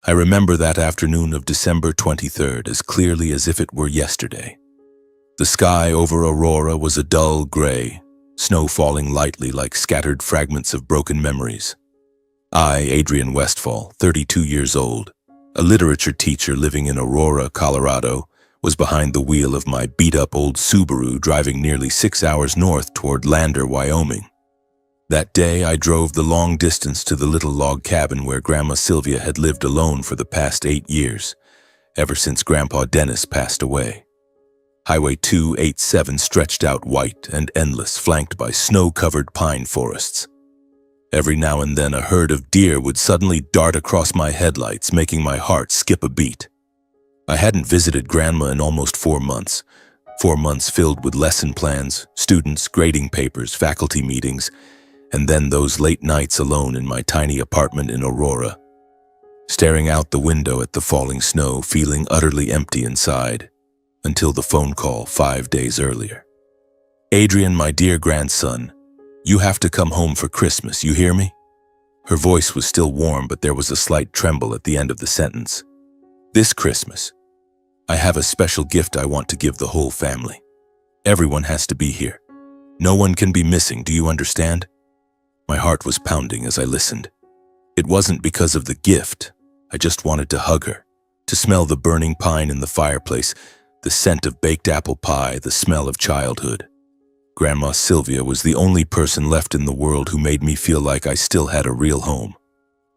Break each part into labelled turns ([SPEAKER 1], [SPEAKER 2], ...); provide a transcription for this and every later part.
[SPEAKER 1] I remember that afternoon of December 23rd as clearly as if it were yesterday. The sky over Aurora was a dull gray, snow falling lightly like scattered fragments of broken memories. I, Adrian Westfall, 32 years old, a literature teacher living in Aurora, Colorado, was behind the wheel of my beat-up old Subaru driving nearly 6 hours north toward Lander, Wyoming. That day, I drove the long distance to the little log cabin where Grandma Sylvia had lived alone for the past 8 years, ever since Grandpa Dennis passed away. Highway 287 stretched out white and endless, flanked by snow-covered pine forests. Every now and then, a herd of deer would suddenly dart across my headlights, making my heart skip a beat. I hadn't visited Grandma in almost 4 months. 4 months filled with lesson plans, students, grading papers, faculty meetings, and then those late nights alone in my tiny apartment in Aurora, staring out the window at the falling snow, feeling utterly empty inside, until the phone call 5 days earlier. "Adrian, my dear grandson, you have to come home for Christmas, you hear me?" Her voice was still warm, but there was a slight tremble at the end of the sentence. "This Christmas, I have a special gift I want to give the whole family. Everyone has to be here. No one can be missing, do you understand?" My heart was pounding as I listened. It wasn't because of the gift. I just wanted to hug her, to smell the burning pine in the fireplace, the scent of baked apple pie, the smell of childhood. Grandma Sylvia was the only person left in the world who made me feel like I still had a real home.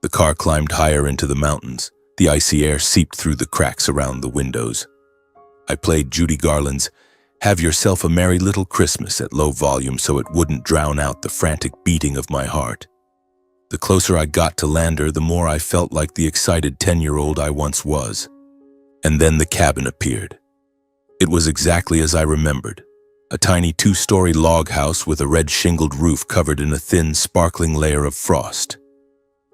[SPEAKER 1] The car climbed higher into the mountains. The icy air seeped through the cracks around the windows. I played Judy Garland's "Have Yourself a Merry Little Christmas" at low volume so it wouldn't drown out the frantic beating of my heart. The closer I got to Lander, the more I felt like the excited 10-year-old I once was. And then the cabin appeared. It was exactly as I remembered. A tiny 2-story log house with a red shingled roof covered in a thin, sparkling layer of frost.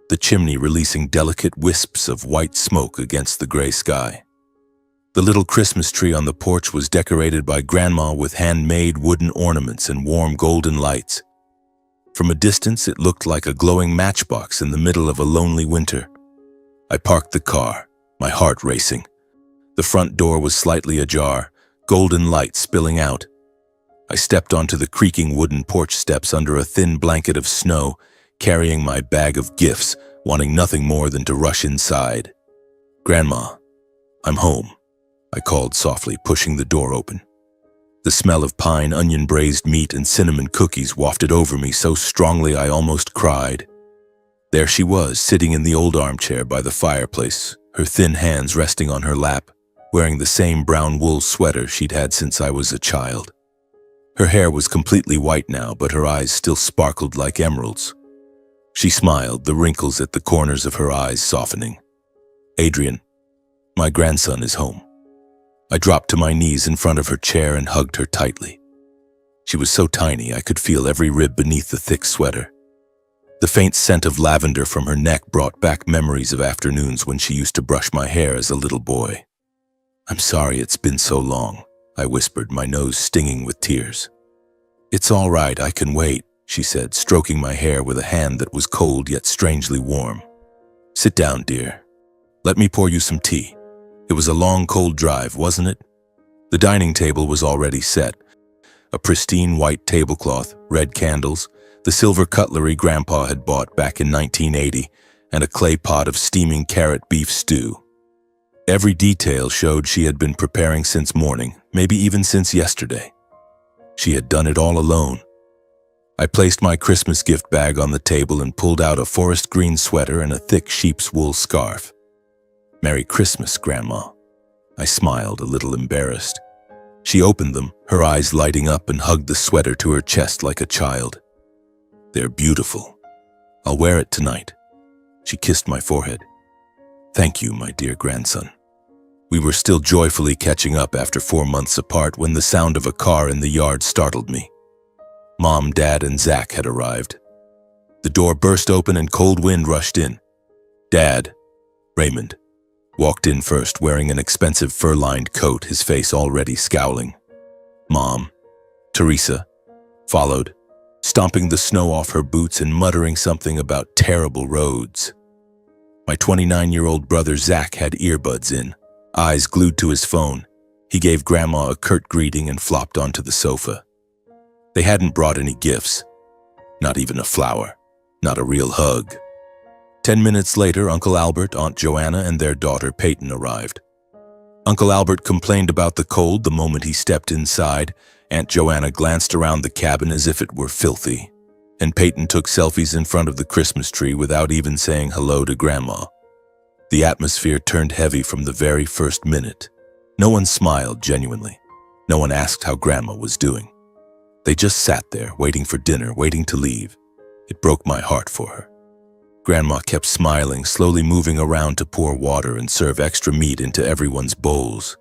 [SPEAKER 1] The chimney releasing delicate wisps of white smoke against the gray sky. The little Christmas tree on the porch was decorated by Grandma with handmade wooden ornaments and warm golden lights. From a distance, it looked like a glowing matchbox in the middle of a lonely winter. I parked the car, my heart racing. The front door was slightly ajar, golden light spilling out. I stepped onto the creaking wooden porch steps under a thin blanket of snow, carrying my bag of gifts, wanting nothing more than to rush inside. "Grandma, I'm home," I called softly, pushing the door open. The smell of pine, onion braised meat, and cinnamon cookies wafted over me so strongly I almost cried. There she was, sitting in the old armchair by the fireplace, her thin hands resting on her lap, wearing the same brown wool sweater she'd had since I was a child. Her hair was completely white now, but her eyes still sparkled like emeralds. She smiled, the wrinkles at the corners of her eyes softening. "Adrian, my grandson is home." I dropped to my knees in front of her chair and hugged her tightly. She was so tiny I could feel every rib beneath the thick sweater. The faint scent of lavender from her neck brought back memories of afternoons when she used to brush my hair as a little boy. "I'm sorry it's been so long," I whispered, my nose stinging with tears. "It's all right, I can wait," she said, stroking my hair with a hand that was cold yet strangely warm. "Sit down, dear. Let me pour you some tea. It was a long, cold drive, wasn't it?" The dining table was already set. A pristine white tablecloth, red candles, the silver cutlery Grandpa had bought back in 1980, and a clay pot of steaming carrot beef stew. Every detail showed she had been preparing since morning, maybe even since yesterday. She had done it all alone. I placed my Christmas gift bag on the table and pulled out a forest green sweater and a thick sheep's wool scarf. "Merry Christmas, Grandma." I smiled, a little embarrassed. She opened them, her eyes lighting up, and hugged the sweater to her chest like a child. "They're beautiful. I'll wear it tonight." She kissed my forehead. "Thank you, my dear grandson." We were still joyfully catching up after 4 months apart when the sound of a car in the yard startled me. Mom, Dad, and Zach had arrived. The door burst open and cold wind rushed in. Dad, Raymond, walked in first, wearing an expensive fur-lined coat, his face already scowling. Mom, Teresa, followed, stomping the snow off her boots and muttering something about terrible roads. My 29-year-old brother Zach had earbuds in, eyes glued to his phone. He gave Grandma a curt greeting and flopped onto the sofa. They hadn't brought any gifts, not even a flower, not a real hug. 10 minutes later, Uncle Albert, Aunt Joanna, and their daughter Peyton arrived. Uncle Albert complained about the cold the moment he stepped inside. Aunt Joanna glanced around the cabin as if it were filthy, and Peyton took selfies in front of the Christmas tree without even saying hello to Grandma. The atmosphere turned heavy from the very first minute. No one smiled genuinely. No one asked how Grandma was doing. They just sat there, waiting for dinner, waiting to leave. It broke my heart for her. Grandma kept smiling, slowly moving around to pour water and serve extra meat into everyone's bowls.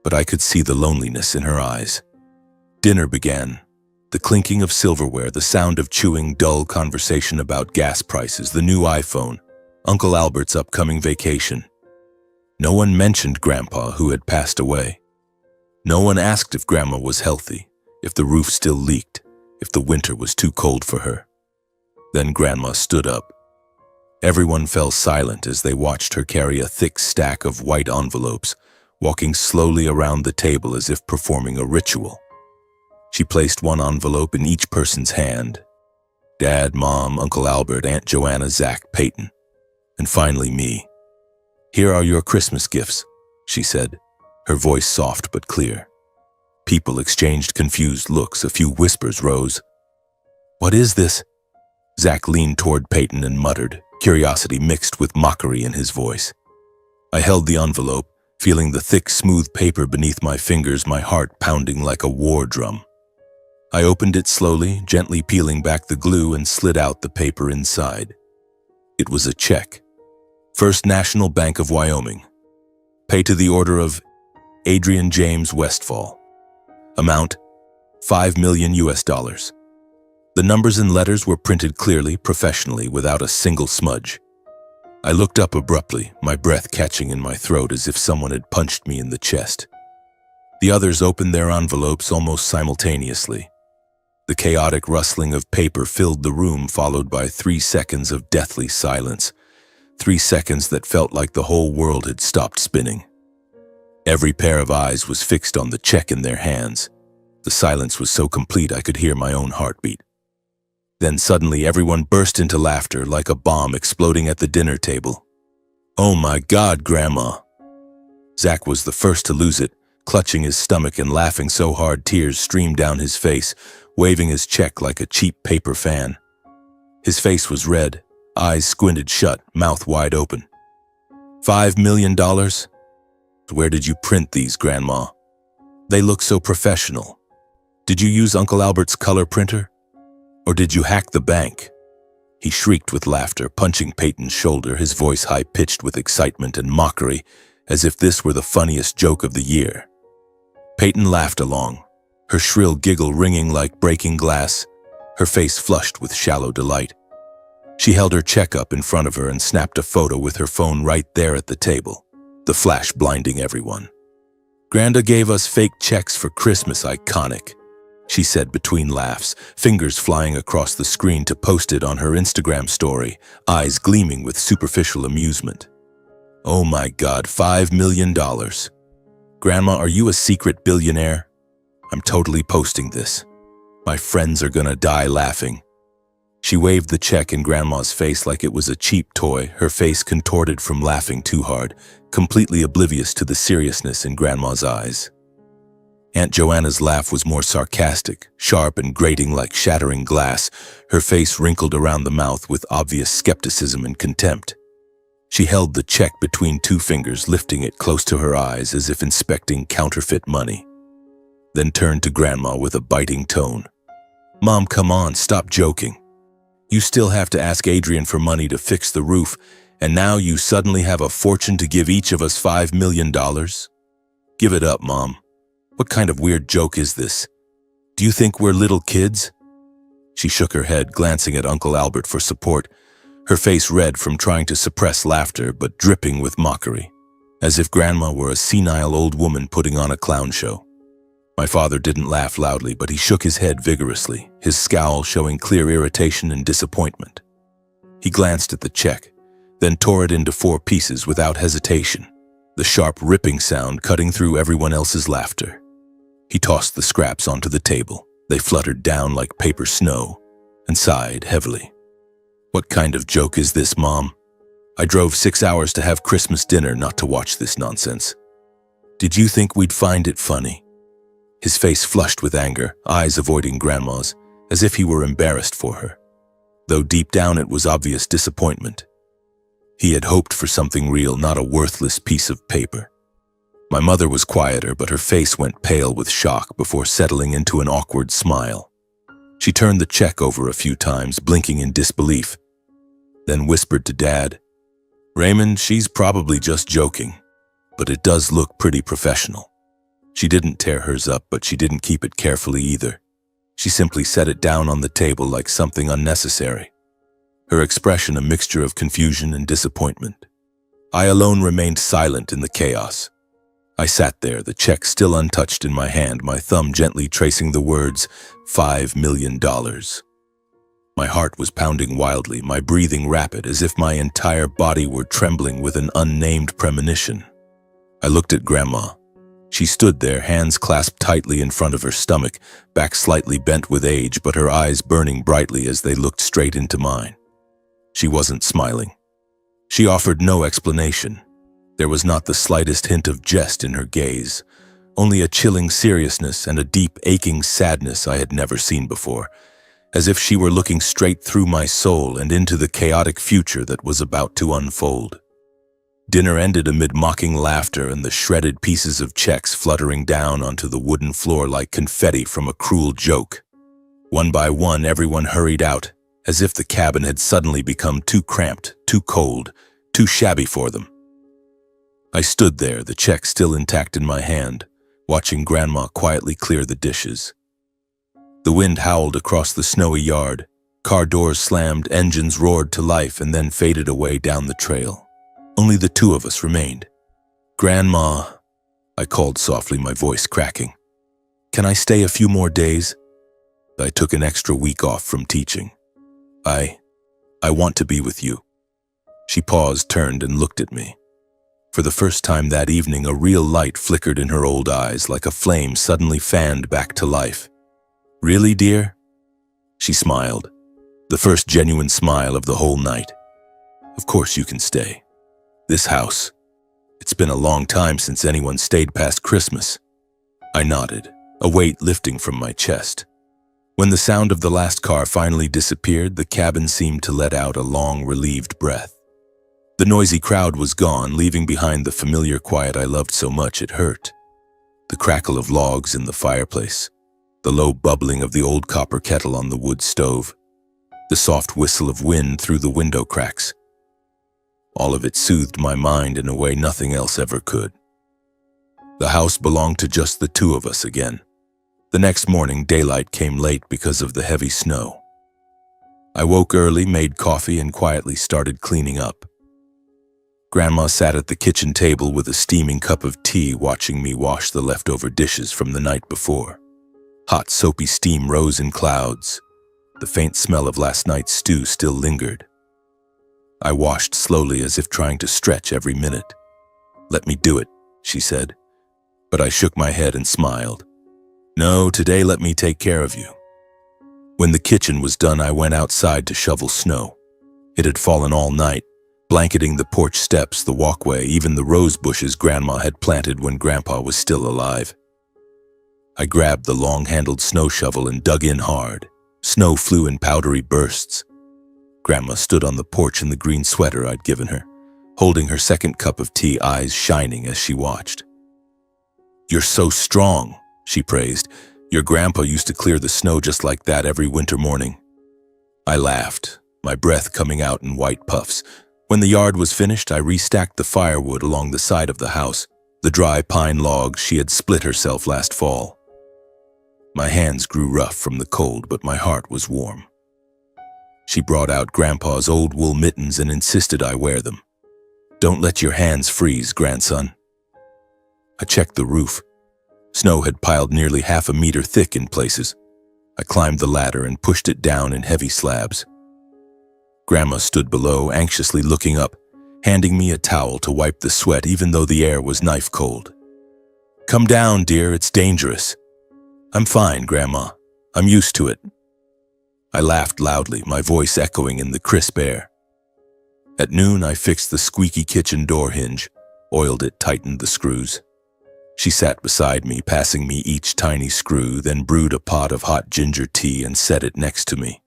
[SPEAKER 1] But I could see the loneliness in her eyes. Dinner began. The clinking of silverware, the sound of chewing, dull conversation about gas prices, the new iPhone, Uncle Albert's upcoming vacation. No one mentioned Grandpa, who had passed away. No one asked if Grandma was healthy, if the roof still leaked, if the winter was too cold for her. Then Grandma stood up. Everyone fell silent as they watched her carry a thick stack of white envelopes, walking slowly around the table as if performing a ritual. She placed one envelope in each person's hand. Dad, Mom, Uncle Albert, Aunt Joanna, Zach, Peyton, and finally me. "Here are your Christmas gifts," she said, her voice soft but clear. People exchanged confused looks. A few whispers rose. "What is this?" Zach leaned toward Peyton and muttered, curiosity mixed with mockery in his voice. I held the envelope, feeling the thick, smooth paper beneath my fingers, my heart pounding like a war drum. I opened it slowly, gently peeling back the glue, and slid out the paper inside. It was a check. First National Bank of Wyoming. Pay to the order of Adrian James Westfall. Amount, $5 million US. The numbers and letters were printed clearly, professionally, without a single smudge. I looked up abruptly, my breath catching in my throat as if someone had punched me in the chest. The others opened their envelopes almost simultaneously. The chaotic rustling of paper filled the room, followed by 3 seconds of deathly silence. 3 seconds that felt like the whole world had stopped spinning. Every pair of eyes was fixed on the check in their hands. The silence was so complete I could hear my own heartbeat. Then suddenly everyone burst into laughter like a bomb exploding at the dinner table. "Oh my God, Grandma!" Zach was the first to lose it, clutching his stomach and laughing so hard tears streamed down his face, waving his check like a cheap paper fan. His face was red, eyes squinted shut, mouth wide open. $5 million? Where did you print these, Grandma? They look so professional. Did you use Uncle Albert's color printer? Or did you hack the bank? He shrieked with laughter, punching Peyton's shoulder, his voice high-pitched with excitement and mockery, as if this were the funniest joke of the year. Peyton laughed along, her shrill giggle ringing like breaking glass, her face flushed with shallow delight. She held her check up in front of her and snapped a photo with her phone right there at the table, the flash blinding everyone. "Granda gave us fake checks for Christmas, iconic," she said between laughs, fingers flying across the screen to post it on her Instagram story, eyes gleaming with superficial amusement. "Oh my God, $5 million. Grandma, are you a secret billionaire? I'm totally posting this. My friends are gonna die laughing." She waved the check in Grandma's face like it was a cheap toy, her face contorted from laughing too hard, completely oblivious to the seriousness in Grandma's eyes. Aunt Joanna's laugh was more sarcastic, sharp and grating like shattering glass, her face wrinkled around the mouth with obvious skepticism and contempt. She held the check between 2 fingers, lifting it close to her eyes as if inspecting counterfeit money. Then turned to Grandma with a biting tone. "Mom, come on, stop joking. You still have to ask Adrian for money to fix the roof, and now you suddenly have a fortune to give each of us $5 million? Give it up, Mom. What kind of weird joke is this? Do you think we're little kids?" She shook her head, glancing at Uncle Albert for support, her face red from trying to suppress laughter but dripping with mockery, as if Grandma were a senile old woman putting on a clown show. My father didn't laugh loudly, but he shook his head vigorously, his scowl showing clear irritation and disappointment. He glanced at the check, then tore it into 4 pieces without hesitation, the sharp ripping sound cutting through everyone else's laughter. He tossed the scraps onto the table. They fluttered down like paper snow, and sighed heavily. "What kind of joke is this, Mom? I drove 6 hours to have Christmas dinner, not to watch this nonsense. Did you think we'd find it funny?" His face flushed with anger, eyes avoiding Grandma's, as if he were embarrassed for her, though deep down it was obvious disappointment. He had hoped for something real, not a worthless piece of paper. My mother was quieter, but her face went pale with shock before settling into an awkward smile. She turned the check over a few times, blinking in disbelief, then whispered to Dad, "Raymond, she's probably just joking, but it does look pretty professional." She didn't tear hers up, but she didn't keep it carefully either. She simply set it down on the table like something unnecessary, her expression a mixture of confusion and disappointment. I alone remained silent in the chaos. I sat there, the check still untouched in my hand, my thumb gently tracing the words, $5 million. My heart was pounding wildly, my breathing rapid, as if my entire body were trembling with an unnamed premonition. I looked at Grandma. She stood there, hands clasped tightly in front of her stomach, back slightly bent with age, but her eyes burning brightly as they looked straight into mine. She wasn't smiling. She offered no explanation. There was not the slightest hint of jest in her gaze, only a chilling seriousness and a deep, aching sadness I had never seen before, as if she were looking straight through my soul and into the chaotic future that was about to unfold. Dinner ended amid mocking laughter and the shredded pieces of checks fluttering down onto the wooden floor like confetti from a cruel joke. One by one, everyone hurried out, as if the cabin had suddenly become too cramped, too cold, too shabby for them. I stood there, the check still intact in my hand, watching Grandma quietly clear the dishes. The wind howled across the snowy yard, car doors slammed, engines roared to life and then faded away down the trail. Only the 2 of us remained. "Grandma," I called softly, my voice cracking. "Can I stay a few more days? I took an extra week off from teaching. I want to be with you." She paused, turned, and looked at me. For the first time that evening, a real light flickered in her old eyes, like a flame suddenly fanned back to life. "Really, dear?" She smiled, the first genuine smile of the whole night. "Of course you can stay. This house, it's been a long time since anyone stayed past Christmas." I nodded, a weight lifting from my chest. When the sound of the last car finally disappeared, the cabin seemed to let out a long, relieved breath. The noisy crowd was gone, leaving behind the familiar quiet I loved so much it hurt. The crackle of logs in the fireplace, the low bubbling of the old copper kettle on the wood stove, the soft whistle of wind through the window cracks. All of it soothed my mind in a way nothing else ever could. The house belonged to just the 2 of us again. The next morning, daylight came late because of the heavy snow. I woke early, made coffee, and quietly started cleaning up. Grandma sat at the kitchen table with a steaming cup of tea, watching me wash the leftover dishes from the night before. Hot, soapy steam rose in clouds. The faint smell of last night's stew still lingered. I washed slowly, as if trying to stretch every minute. "Let me do it," she said, but I shook my head and smiled. "No, today let me take care of you." When the kitchen was done, I went outside to shovel snow. It had fallen all night, blanketing the porch steps, the walkway, even the rose bushes Grandma had planted when Grandpa was still alive. I grabbed the long-handled snow shovel and dug in hard. Snow flew in powdery bursts. Grandma stood on the porch in the green sweater I'd given her, holding her second cup of tea, eyes shining as she watched. "You're so strong," she praised. "Your grandpa used to clear the snow just like that every winter morning." I laughed, my breath coming out in white puffs. When the yard was finished, I restacked the firewood along the side of the house, the dry pine logs she had split herself last fall. My hands grew rough from the cold, but my heart was warm. She brought out Grandpa's old wool mittens and insisted I wear them. "Don't let your hands freeze, grandson." I checked the roof. Snow had piled nearly 1/2 meter thick in places. I climbed the ladder and pushed it down in heavy slabs. Grandma stood below, anxiously looking up, handing me a towel to wipe the sweat even though the air was knife cold. "Come down, dear, it's dangerous." "I'm fine, Grandma. I'm used to it." I laughed loudly, my voice echoing in the crisp air. At noon, I fixed the squeaky kitchen door hinge, oiled it, tightened the screws. She sat beside me, passing me each tiny screw, then brewed a pot of hot ginger tea and set it next to me.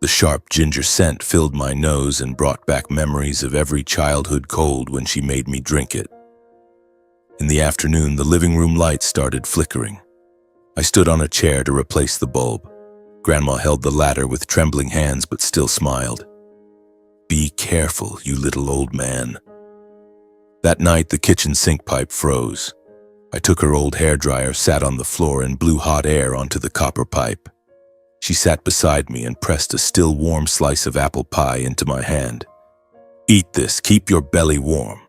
[SPEAKER 1] The sharp ginger scent filled my nose and brought back memories of every childhood cold when she made me drink it. In the afternoon, the living room light started flickering. I stood on a chair to replace the bulb. Grandma held the ladder with trembling hands but still smiled. "Be careful, you little old man." That night, the kitchen sink pipe froze. I took her old hairdryer, sat on the floor, and blew hot air onto the copper pipe. She sat beside me and pressed a still warm slice of apple pie into my hand. "Eat this, keep your belly warm."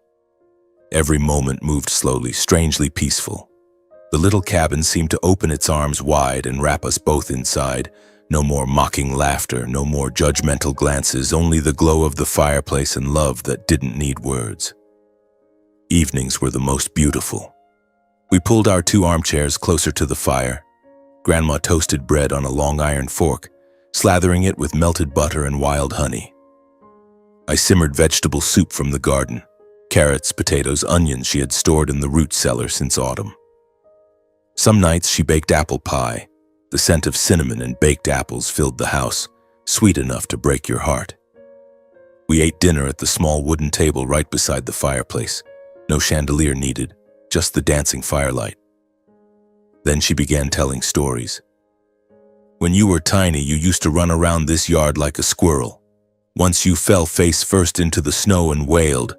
[SPEAKER 1] Every moment moved slowly, strangely peaceful. The little cabin seemed to open its arms wide and wrap us both inside. No more mocking laughter, no more judgmental glances, only the glow of the fireplace and love that didn't need words. Evenings were the most beautiful. We pulled our 2 armchairs closer to the fire. Grandma toasted bread on a long iron fork, slathering it with melted butter and wild honey. I simmered vegetable soup from the garden, carrots, potatoes, onions she had stored in the root cellar since autumn. Some nights she baked apple pie. The scent of cinnamon and baked apples filled the house, sweet enough to break your heart. We ate dinner at the small wooden table right beside the fireplace. No chandelier needed, just the dancing firelight. Then she began telling stories. "When you were tiny, you used to run around this yard like a squirrel. Once you fell face first into the snow and wailed.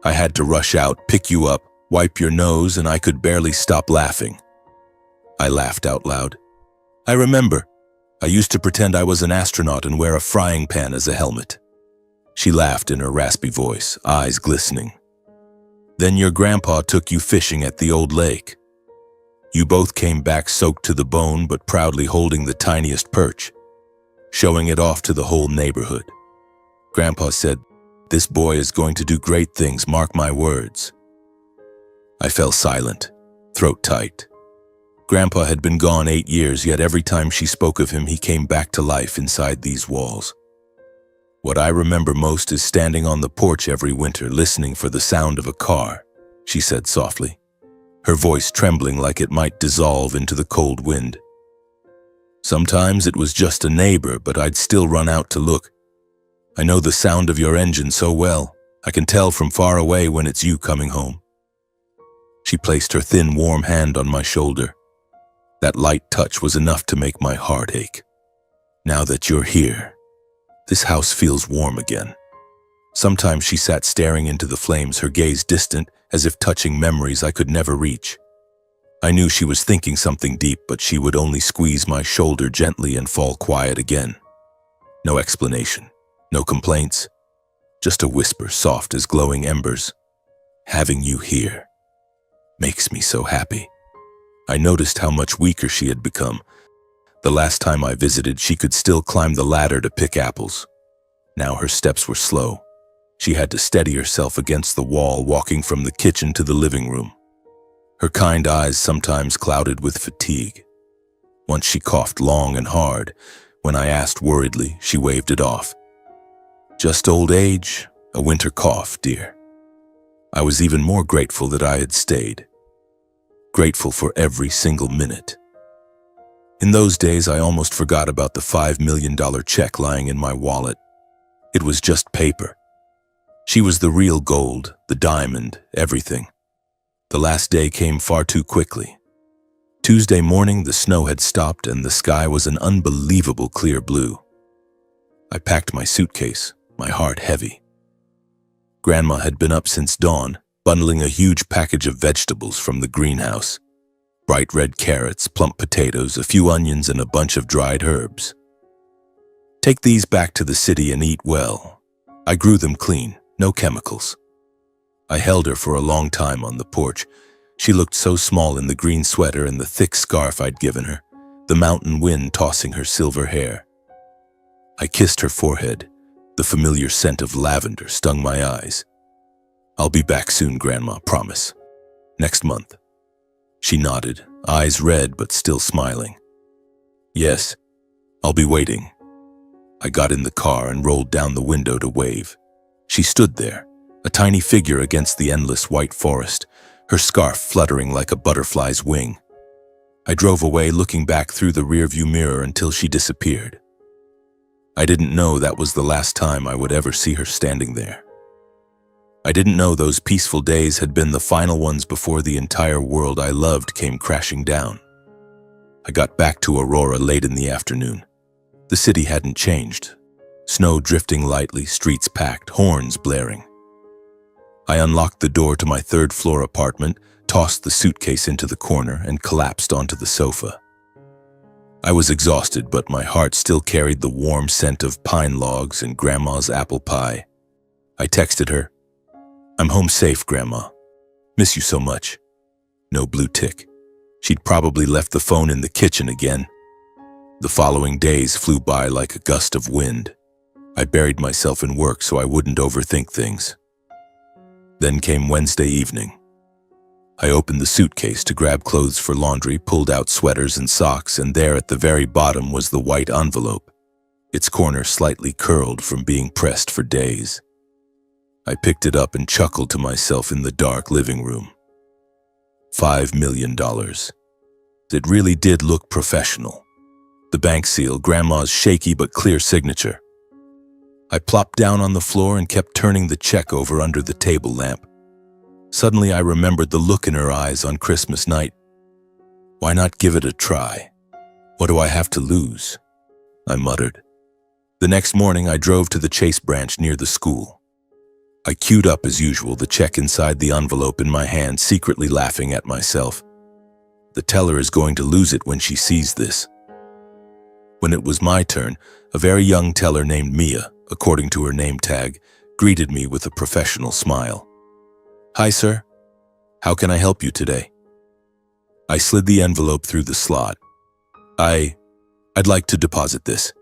[SPEAKER 1] I had to rush out, pick you up, wipe your nose, and I could barely stop laughing." I laughed out loud. "I remember. I used to pretend I was an astronaut and wear a frying pan as a helmet." She laughed in her raspy voice, eyes glistening. "Then your grandpa took you fishing at the old lake. You both came back soaked to the bone but proudly holding the tiniest perch, showing it off to the whole neighborhood. Grandpa said, 'This boy is going to do great things, mark my words.'" I fell silent, throat tight. Grandpa had been gone 8 years, yet every time she spoke of him, he came back to life inside these walls. "What I remember most is standing on the porch every winter, listening for the sound of a car," she said softly, her voice trembling like it might dissolve into the cold wind. "Sometimes it was just a neighbor, but I'd still run out to look. I know the sound of your engine so well. I can tell from far away when it's you coming home." She placed her thin, warm hand on my shoulder. That light touch was enough to make my heart ache. "Now that you're here, this house feels warm again." Sometimes she sat staring into the flames, her gaze distant, as if touching memories I could never reach. I knew she was thinking something deep, but she would only squeeze my shoulder gently and fall quiet again. No explanation, no complaints, just a whisper soft as glowing embers. "Having you here makes me so happy." I noticed how much weaker she had become. The last time I visited, she could still climb the ladder to pick apples. Now her steps were slow. She had to steady herself against the wall, walking from the kitchen to the living room. Her kind eyes sometimes clouded with fatigue. Once she coughed long and hard. When I asked worriedly, she waved it off. "Just old age, a winter cough, dear." I was even more grateful that I had stayed. Grateful for every single minute. In those days, I almost forgot about the $5 million check lying in my wallet. It was just paper. She was the real gold, the diamond, everything. The last day came far too quickly. Tuesday morning, the snow had stopped and the sky was an unbelievable clear blue. I packed my suitcase, my heart heavy. Grandma had been up since dawn, bundling a huge package of vegetables from the greenhouse. Bright red carrots, plump potatoes, a few onions, and a bunch of dried herbs. "Take these back to the city and eat well. I grew them clean, no chemicals." I held her for a long time on the porch. She looked so small in the green sweater and the thick scarf I'd given her, the mountain wind tossing her silver hair. I kissed her forehead, The familiar scent of lavender stung my eyes. "I'll be back soon, Grandma, promise. Next month." She nodded, eyes red but still smiling. "Yes, I'll be waiting." I got in the car and rolled down the window to wave. She stood there, a tiny figure against the endless white forest, her scarf fluttering like a butterfly's wing. I drove away, looking back through the rearview mirror until she disappeared. I didn't know that was the last time I would ever see her standing there. I didn't know those peaceful days had been the final ones before the entire world I loved came crashing down. I got back to Aurora late in the afternoon. The city hadn't changed. Snow drifting lightly, streets packed, horns blaring. I unlocked the door to my third-floor apartment, tossed the suitcase into the corner, and collapsed onto the sofa. I was exhausted, but my heart still carried the warm scent of pine logs and Grandma's apple pie. I texted her, "I'm home safe, Grandma. Miss you so much." No blue tick. She'd probably left the phone in the kitchen again. The following days flew by like a gust of wind. I buried myself in work so I wouldn't overthink things. Then came Wednesday evening. I opened the suitcase to grab clothes for laundry, pulled out sweaters and socks, and there at the very bottom was the white envelope, its corner slightly curled from being pressed for days. I picked it up and chuckled to myself in the dark living room. $5 million. It really did look professional. The bank seal, Grandma's shaky but clear signature. I plopped down on the floor and kept turning the check over under the table lamp. Suddenly I remembered the look in her eyes on Christmas night. Why not give it a try? What do I have to lose? I muttered. The next morning I drove to the Chase branch near the school. I queued up as usual, the check inside the envelope in my hand, secretly laughing at myself. The teller is going to lose it when she sees this. When it was my turn, a very young teller named Mia, according to her name tag, greeted me with a professional smile. "Hi, sir. How can I help you today?" I slid the envelope through the slot. I'd like to deposit this."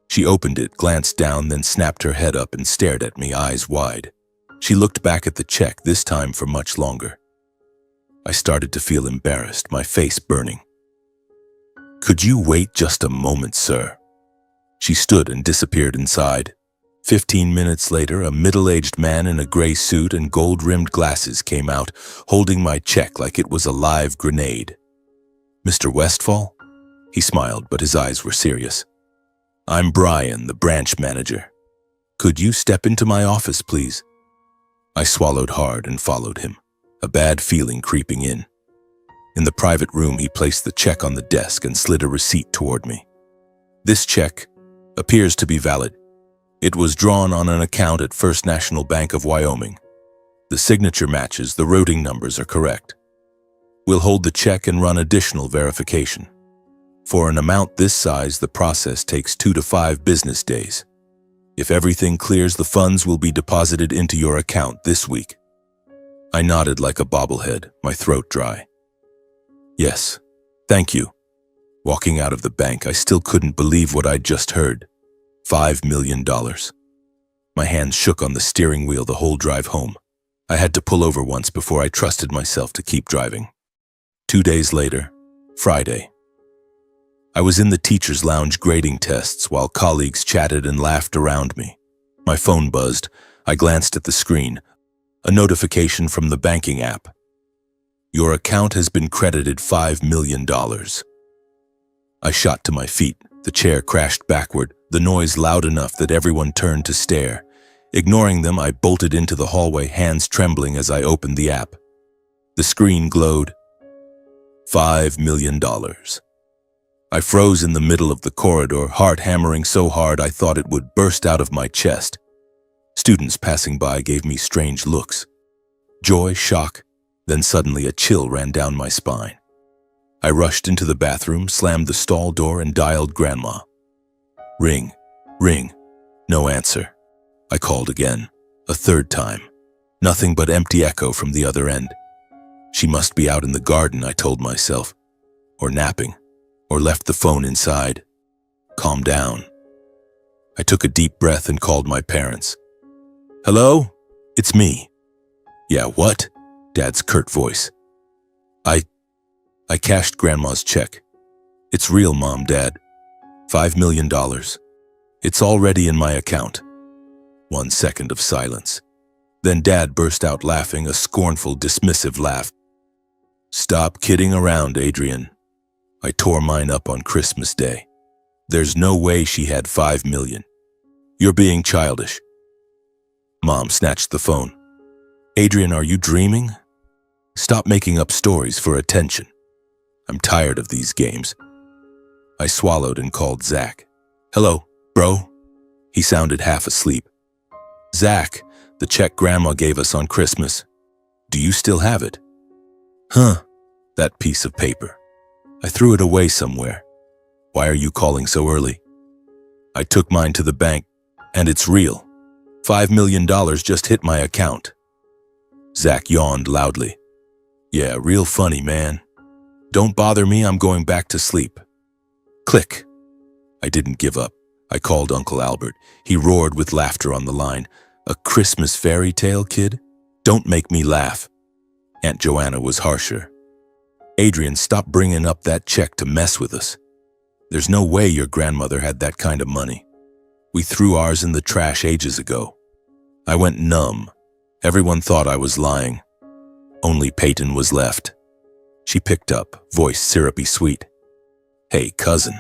[SPEAKER 1] She opened it, glanced down, then snapped her head up and stared at me, eyes wide. She looked back at the check, this time for much longer. I started to feel embarrassed, my face burning. "Could you wait just a moment, sir?" She stood and disappeared inside. 15 minutes later, a middle-aged man in a gray suit and gold-rimmed glasses came out, holding my check like it was a live grenade. "Mr. Westfall?" He smiled, but his eyes were serious. "I'm Brian, the branch manager. Could you step into my office, please?" I swallowed hard and followed him, a bad feeling creeping in. In the private room, he placed the check on the desk and slid a receipt toward me. "This check appears to be valid. It was drawn on an account at First National Bank of Wyoming. The signature matches, the routing numbers are correct. We'll hold the check and run additional verification. For an amount this size, the process takes 2 to 5 business days. If everything clears, the funds will be deposited into your account this week." I nodded like a bobblehead, my throat dry. "Yes, thank you." Walking out of the bank, I still couldn't believe what I'd just heard. $5 million. My hands shook on the steering wheel the whole drive home. I had to pull over once before I trusted myself to keep driving. 2 days later, Friday. I was in the teacher's lounge grading tests while colleagues chatted and laughed around me. My phone buzzed. I glanced at the screen. A notification from the banking app. "Your account has been credited $5 million. I shot to my feet. The chair crashed backward, the noise loud enough that everyone turned to stare. Ignoring them, I bolted into the hallway, hands trembling as I opened the app. The screen glowed. $5 million. I froze in the middle of the corridor, heart hammering so hard I thought it would burst out of my chest. Students passing by gave me strange looks. Joy, shock, then suddenly a chill ran down my spine. I rushed into the bathroom, slammed the stall door, and dialed Grandma. Ring, ring, no answer. I called again, a third time. Nothing but empty echo from the other end. She must be out in the garden, I told myself, or napping, or left the phone inside. Calm down. I took a deep breath and called my parents. "Hello? It's me." "Yeah, what?" Dad's curt voice. I cashed Grandma's check. "It's real, Mom, Dad. $5 million. It's already in my account." 1 second of silence. Then Dad burst out laughing, a scornful, dismissive laugh. "Stop kidding around, Adrian. I tore mine up on Christmas Day. There's no way she had $5 million. You're being childish." Mom snatched the phone. "Adrian, are you dreaming? Stop making up stories for attention. I'm tired of these games." I swallowed and called Zach. "Hello, bro." He sounded half asleep. "Zach, the check Grandma gave us on Christmas. Do you still have it?" "Huh, that piece of paper. I threw it away somewhere. Why are you calling so early?" "I took mine to the bank, and it's real. $5 million just hit my account." Zach yawned loudly. "Yeah, real funny, man. Don't bother me, I'm going back to sleep." Click. I didn't give up. I called Uncle Albert. He roared with laughter on the line. "A Christmas fairy tale, kid? Don't make me laugh." Aunt Joanna was harsher. "Adrian, stop bringing up that check to mess with us. There's no way your grandmother had that kind of money. We threw ours in the trash ages ago." I went numb. Everyone thought I was lying. Only Peyton was left. She picked up, voice syrupy sweet. "Hey, cousin,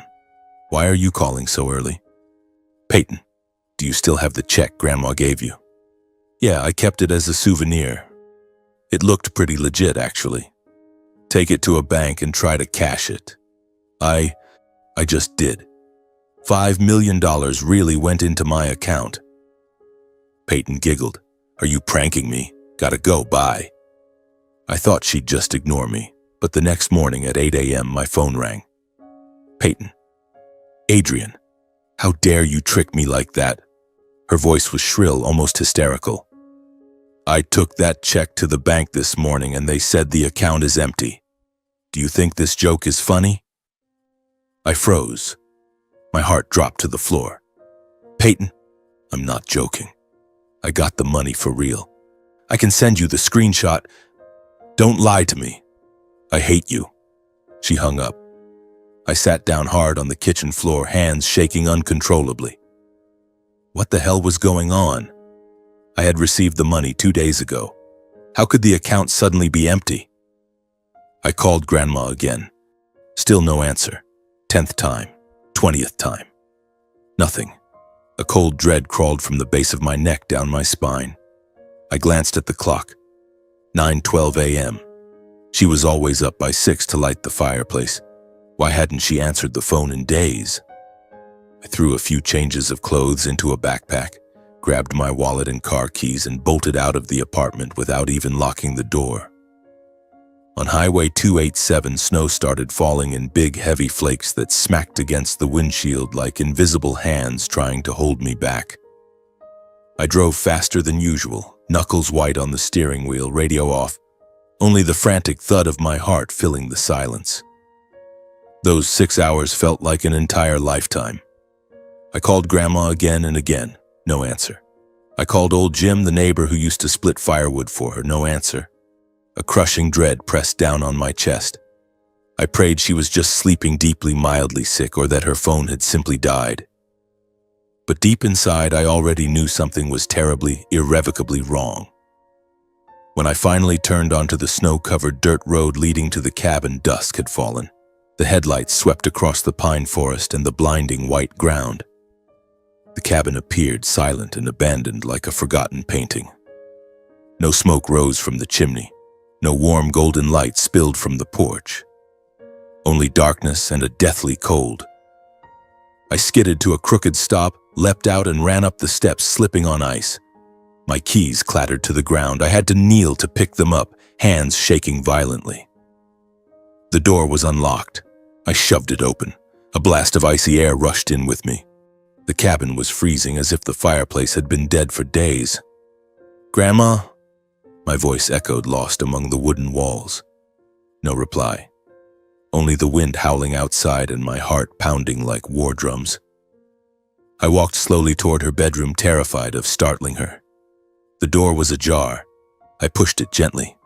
[SPEAKER 1] why are you calling so early?" "Peyton, do you still have the check Grandma gave you?" "Yeah, I kept it as a souvenir. It looked pretty legit, actually. Take it to a bank and try to cash it." I just did. $5 million really went into my account." Peyton giggled. "Are you pranking me? Gotta go, bye." I thought she'd just ignore me, but the next morning at 8 a.m. my phone rang. "Peyton. Adrian, how dare you trick me like that?" Her voice was shrill, almost hysterical. "I took that check to the bank this morning and they said the account is empty. Do you think this joke is funny?" I froze. My heart dropped to the floor. "Peyton, I'm not joking. I got the money for real. I can send you the screenshot. Don't lie to me. I hate you." She hung up. I sat down hard on the kitchen floor, hands shaking uncontrollably. What the hell was going on? I had received the money 2 days ago. How could the account suddenly be empty? I called Grandma again. Still no answer. 10th time. 20th time. Nothing. A cold dread crawled from the base of my neck down my spine. I glanced at the clock. 9:12 a.m. She was always up by 6 to light the fireplace. Why hadn't she answered the phone in days? I threw a few changes of clothes into a backpack, grabbed my wallet and car keys, and bolted out of the apartment without even locking the door. On Highway 287, snow started falling in big, heavy flakes that smacked against the windshield like invisible hands trying to hold me back. I drove faster than usual, knuckles white on the steering wheel, radio off, only the frantic thud of my heart filling the silence. Those 6 hours felt like an entire lifetime. I called Grandma again and again, no answer. I called old Jim, the neighbor who used to split firewood for her, no answer. A crushing dread pressed down on my chest. I prayed she was just sleeping deeply, mildly sick, or that her phone had simply died. But deep inside, I already knew something was terribly, irrevocably wrong. When I finally turned onto the snow-covered dirt road leading to the cabin, dusk had fallen. The headlights swept across the pine forest and the blinding white ground. The cabin appeared silent and abandoned like a forgotten painting. No smoke rose from the chimney. No warm golden light spilled from the porch. Only darkness and a deathly cold. I skidded to a crooked stop, leapt out and ran up the steps, slipping on ice. My keys clattered to the ground. I had to kneel to pick them up, hands shaking violently. The door was unlocked. I shoved it open. A blast of icy air rushed in with me. The cabin was freezing, as if the fireplace had been dead for days. "Grandma?" My voice echoed, lost among the wooden walls. No reply. Only the wind howling outside and my heart pounding like war drums. I walked slowly toward her bedroom, terrified of startling her. The door was ajar. I pushed it gently.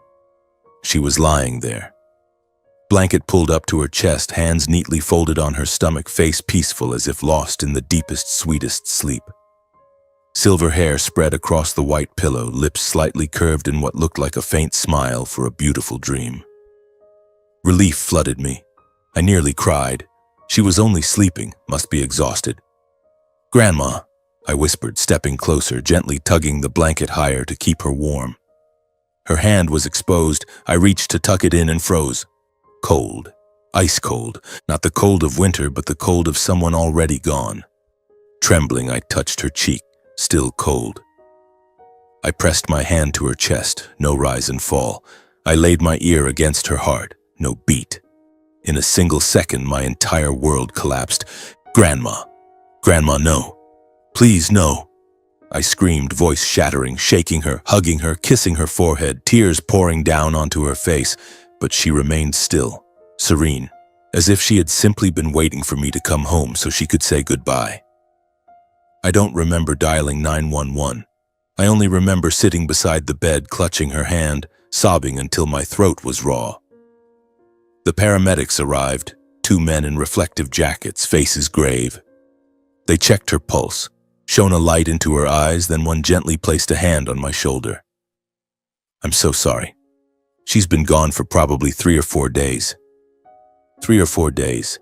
[SPEAKER 1] She was lying there. Blanket pulled up to her chest, hands neatly folded on her stomach, face peaceful as if lost in the deepest, sweetest sleep. Silver hair spread across the white pillow, lips slightly curved in what looked like a faint smile for a beautiful dream. Relief flooded me. I nearly cried. She was only sleeping, must be exhausted. "Grandma," I whispered, stepping closer, gently tugging the blanket higher to keep her warm. Her hand was exposed. I reached to tuck it in and froze. Cold. Ice cold. Not the cold of winter, but the cold of someone already gone. Trembling, I touched her cheek, still cold. I pressed my hand to her chest, no rise and fall. I laid my ear against her heart, no beat. In a single second, my entire world collapsed. "Grandma! Grandma, no! Please, no!" I screamed, voice shattering, shaking her, hugging her, kissing her forehead, tears pouring down onto her face, but she remained still, serene, as if she had simply been waiting for me to come home so she could say goodbye. I don't remember dialing 911. I only remember sitting beside the bed, clutching her hand, sobbing until my throat was raw. The paramedics arrived, 2 men in reflective jackets, faces grave. They checked her pulse, shone a light into her eyes, then one gently placed a hand on my shoulder. "I'm so sorry. She's been gone for probably 3 or 4 days. 3 or 4 days.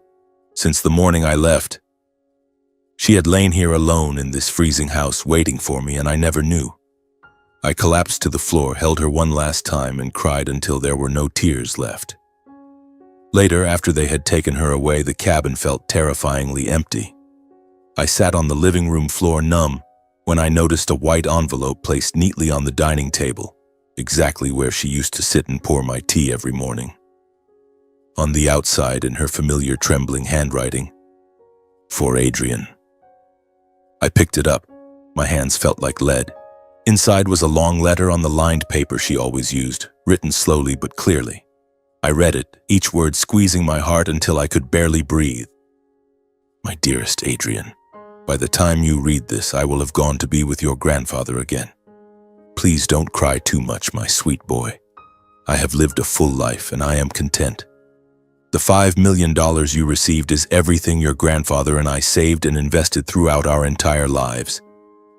[SPEAKER 1] Since the morning I left. She had lain here alone in this freezing house waiting for me, and I never knew." I collapsed to the floor, held her one last time, and cried until there were no tears left. Later, after they had taken her away, the cabin felt terrifyingly empty. I sat on the living room floor numb when I noticed a white envelope placed neatly on the dining table, exactly where she used to sit and pour my tea every morning. On the outside, in her familiar trembling handwriting, "For Adrian." I picked it up. My hands felt like lead. Inside was a long letter on the lined paper she always used, written slowly but clearly. I read it, each word squeezing my heart until I could barely breathe. "My dearest Adrian, by the time you read this, I will have gone to be with your grandfather again. Please don't cry too much, my sweet boy. I have lived a full life and I am content. The $5 million you received is everything your grandfather and I saved and invested throughout our entire lives.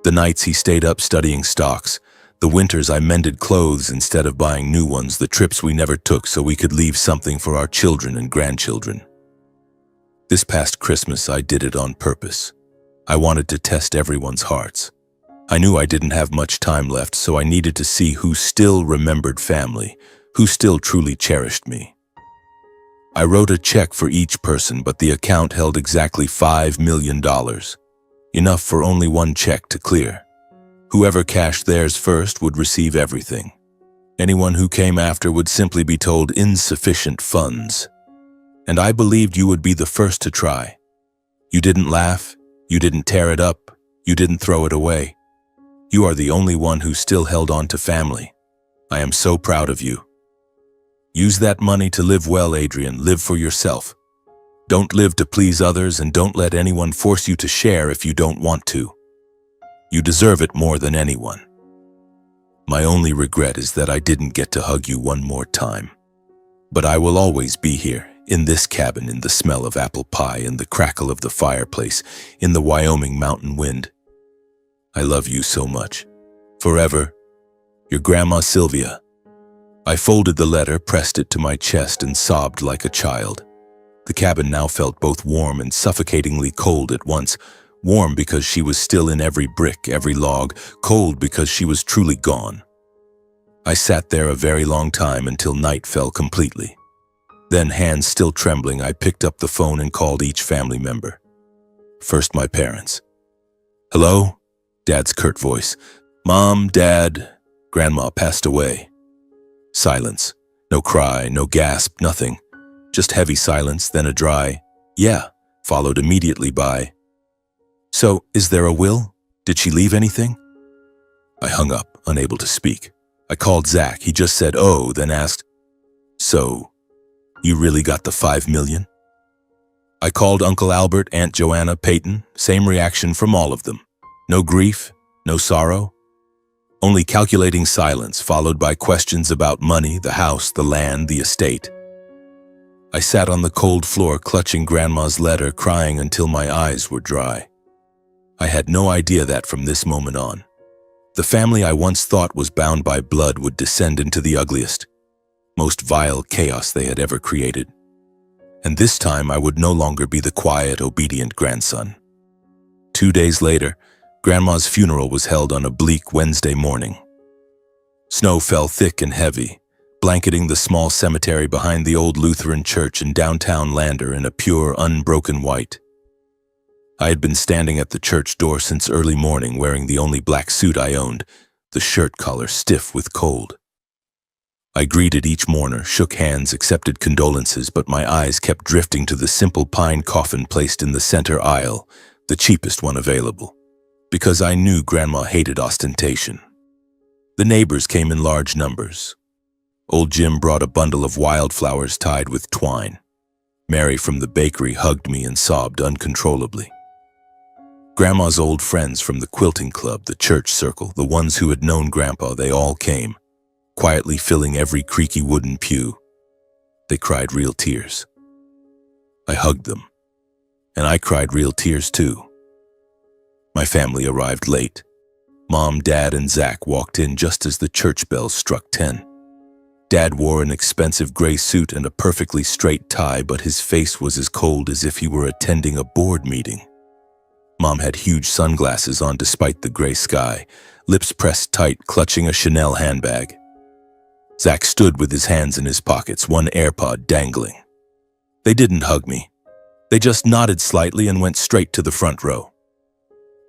[SPEAKER 1] The nights he stayed up studying stocks, the winters I mended clothes instead of buying new ones, the trips we never took so we could leave something for our children and grandchildren. This past Christmas, I did it on purpose. I wanted to test everyone's hearts. I knew I didn't have much time left, so I needed to see who still remembered family, who still truly cherished me. I wrote a check for each person, but the account held exactly $5 million, enough for only one check to clear. Whoever cashed theirs first would receive everything. Anyone who came after would simply be told insufficient funds. And I believed you would be the first to try. You didn't laugh, you didn't tear it up, you didn't throw it away. You are the only one who still held on to family. I am so proud of you. Use that money to live well, Adrian. Live for yourself. Don't live to please others, and don't let anyone force you to share if you don't want to. You deserve it more than anyone. My only regret is that I didn't get to hug you one more time. But I will always be here, in this cabin, in the smell of apple pie, in the crackle of the fireplace, in the Wyoming mountain wind. I love you so much. Forever, your Grandma Sylvia. I folded the letter, pressed it to my chest, and sobbed like a child. The cabin now felt both warm and suffocatingly cold at once. Warm because she was still in every brick, every log. Cold because she was truly gone. I sat there a very long time until night fell completely. Then, hands still trembling, I picked up the phone and called each family member. First, my parents. "Hello?" Dad's curt voice. "Mom, Dad, Grandma passed away." Silence. No cry, no gasp, nothing. Just heavy silence, then a dry, "Yeah," followed immediately by, "So, is there a will? Did she leave anything?" I hung up, unable to speak. I called Zach. He just said, "Oh," then asked, "So, you really got the $5 million?" I called Uncle Albert, Aunt Joanna, Peyton, same reaction from all of them. No grief, no sorrow, only calculating silence followed by questions about money, the house, the land, the estate. I sat on the cold floor clutching Grandma's letter, crying until my eyes were dry. I had no idea that from this moment on, the family I once thought was bound by blood would descend into the ugliest, most vile chaos they had ever created. And this time I would no longer be the quiet, obedient grandson. 2 days later, Grandma's funeral was held on a bleak Wednesday morning. Snow fell thick and heavy, blanketing the small cemetery behind the old Lutheran church in downtown Lander in a pure, unbroken white. I had been standing at the church door since early morning wearing the only black suit I owned, the shirt collar stiff with cold. I greeted each mourner, shook hands, accepted condolences, but my eyes kept drifting to the simple pine coffin placed in the center aisle, the cheapest one available, because I knew Grandma hated ostentation. The neighbors came in large numbers. Old Jim brought a bundle of wildflowers tied with twine. Mary from the bakery hugged me and sobbed uncontrollably. Grandma's old friends from the quilting club, the church circle, the ones who had known Grandpa, they all came, quietly filling every creaky wooden pew. They cried real tears. I hugged them, and I cried real tears too. My family arrived late. Mom, Dad, and Zach walked in just as the church bells struck 10. Dad wore an expensive gray suit and a perfectly straight tie, but his face was as cold as if he were attending a board meeting. Mom had huge sunglasses on despite the gray sky, lips pressed tight, clutching a Chanel handbag. Zach stood with his hands in his pockets, one AirPod dangling. They didn't hug me. They just nodded slightly and went straight to the front row.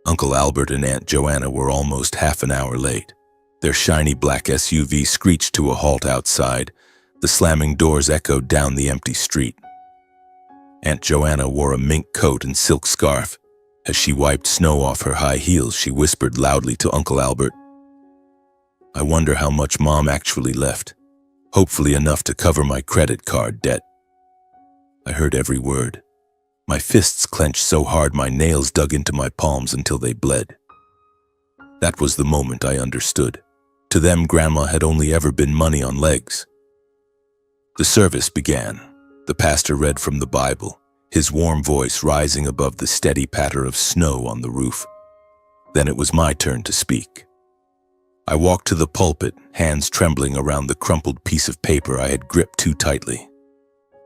[SPEAKER 1] Uncle Albert and Aunt Joanna were almost half an hour late. Their shiny black SUV screeched to a halt outside. The slamming doors echoed down the empty street. Aunt Joanna wore a mink coat and silk scarf. As she wiped snow off her high heels, she whispered loudly to Uncle Albert, "I wonder how much Mom actually left. Hopefully enough to cover my credit card debt." I heard every word. My fists clenched so hard my nails dug into my palms until they bled. That was the moment I understood. To them, Grandma had only ever been money on legs. The service began. The pastor read from the Bible, his warm voice rising above the steady patter of snow on the roof. Then it was my turn to speak. I walked to the pulpit, hands trembling around the crumpled piece of paper I had gripped too tightly.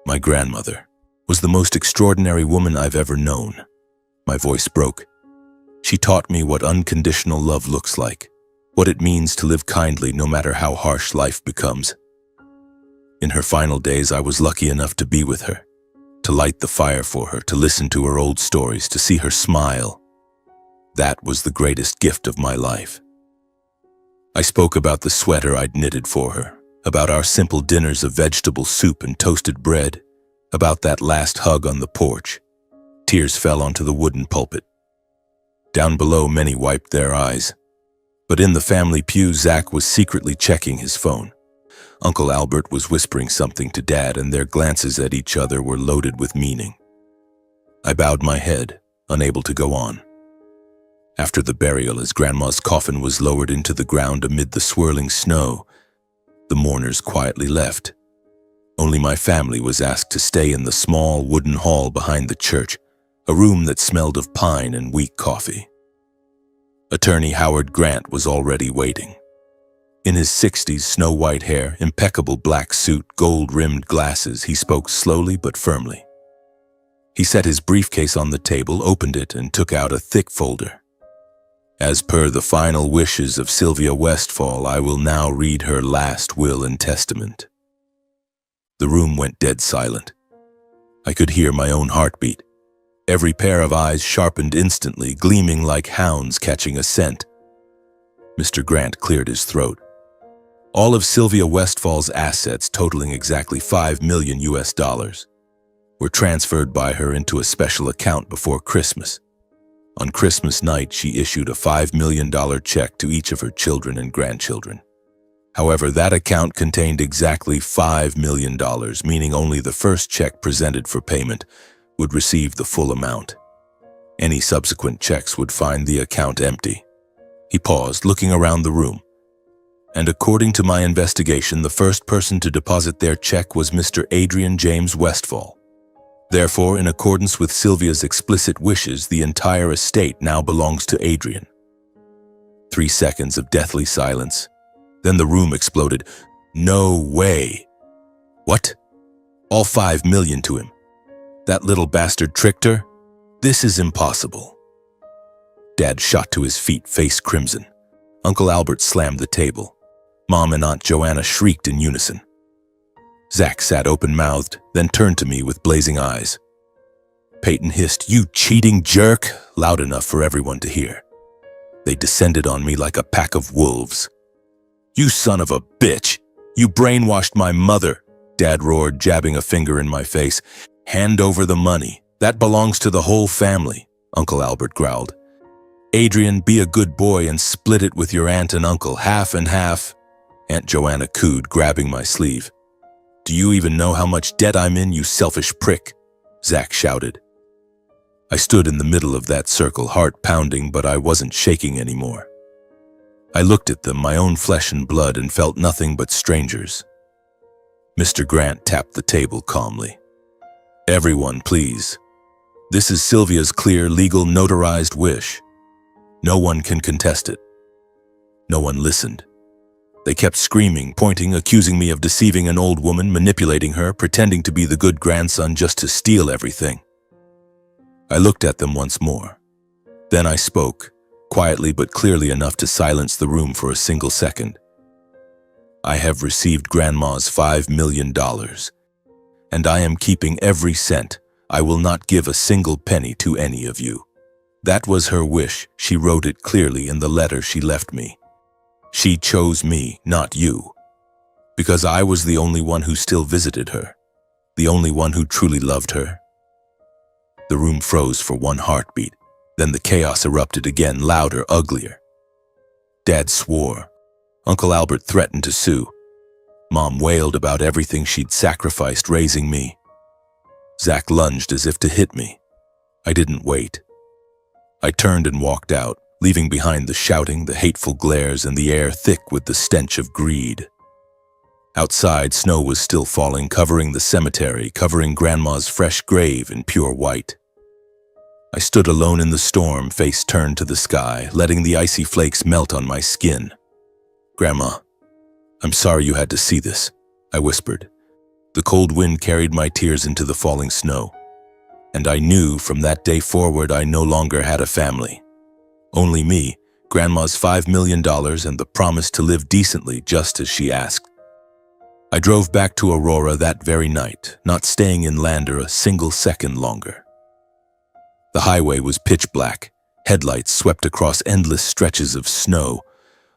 [SPEAKER 1] My grandmother was the most extraordinary woman I've ever known. My voice broke. She taught me what unconditional love looks like, what it means to live kindly no matter how harsh life becomes. In her final days, I was lucky enough to be with her, to light the fire for her, to listen to her old stories, to see her smile. That was the greatest gift of my life. I spoke about the sweater I'd knitted for her, about our simple dinners of vegetable soup and toasted bread, about that last hug on the porch. Tears fell onto the wooden pulpit. Down below, many wiped their eyes. But in the family pew, Zach was secretly checking his phone. Uncle Albert was whispering something to Dad, and their glances at each other were loaded with meaning. I bowed my head, unable to go on. After the burial, as Grandma's coffin was lowered into the ground amid the swirling snow, the mourners quietly left. Only my family was asked to stay in the small wooden hall behind the church, a room that smelled of pine and weak coffee. Attorney Howard Grant was already waiting. In his 60s, snow-white hair, impeccable black suit, gold-rimmed glasses, he spoke slowly but firmly. He set his briefcase on the table, opened it, and took out a thick folder. "As per the final wishes of Sylvia Westfall, I will now read her last will and testament." The room went dead silent. I could hear my own heartbeat. Every pair of eyes sharpened instantly, gleaming like hounds catching a scent. Mr. Grant cleared his throat. All of Sylvia Westfall's assets, totaling exactly $5 million, were transferred by her into a special account before Christmas. On Christmas night, she issued a $5 million check to each of her children and grandchildren. However, that account contained exactly $5 million, meaning only the first check presented for payment would receive the full amount. Any subsequent checks would find the account empty. He paused, looking around the room. And according to my investigation, the first person to deposit their check was Mr. Adrian James Westfall. Therefore, in accordance with Sylvia's explicit wishes, the entire estate now belongs to Adrian. 3 seconds of deathly silence. Then the room exploded. No way. What? All 5 million to him? That little bastard tricked her? This is impossible. Dad shot to his feet, face crimson. Uncle Albert slammed the table. Mom and Aunt Joanna shrieked in unison. Zach sat open-mouthed, then turned to me with blazing eyes. Peyton hissed, "You cheating jerk," loud enough for everyone to hear. They descended on me like a pack of wolves. "You son of a bitch! You brainwashed my mother!" Dad roared, jabbing a finger in my face. "Hand over the money. That belongs to the whole family," Uncle Albert growled. "Adrian, be a good boy and split it with your aunt and uncle, half and half," Aunt Joanna cooed, grabbing my sleeve. "Do you even know how much debt I'm in, you selfish prick?" Zach shouted. I stood in the middle of that circle, heart pounding, but I wasn't shaking anymore. I looked at them, my own flesh and blood, and felt nothing but strangers. Mr. Grant tapped the table calmly. "Everyone, please. This is Sylvia's clear, legal, notarized wish. No one can contest it." No one listened. They kept screaming, pointing, accusing me of deceiving an old woman, manipulating her, pretending to be the good grandson just to steal everything. I looked at them once more. Then I spoke, quietly but clearly enough to silence the room for a single second. "I have received Grandma's $5 million, and I am keeping every cent. I will not give a single penny to any of you. That was her wish. She wrote it clearly in the letter she left me. She chose me, not you, because I was the only one who still visited her, the only one who truly loved her." The room froze for one heartbeat. Then the chaos erupted again, louder, uglier. Dad swore. Uncle Albert threatened to sue. Mom wailed about everything she'd sacrificed raising me. Zach lunged as if to hit me. I didn't wait. I turned and walked out, leaving behind the shouting, the hateful glares, and the air thick with the stench of greed. Outside, snow was still falling, covering the cemetery, covering Grandma's fresh grave in pure white. I stood alone in the storm, face turned to the sky, letting the icy flakes melt on my skin. "Grandma, I'm sorry you had to see this," I whispered. The cold wind carried my tears into the falling snow. And I knew from that day forward I no longer had a family. Only me, Grandma's $5 million, and the promise to live decently just as she asked. I drove back to Aurora that very night, not staying in Lander a single second longer. The highway was pitch black. Headlights swept across endless stretches of snow,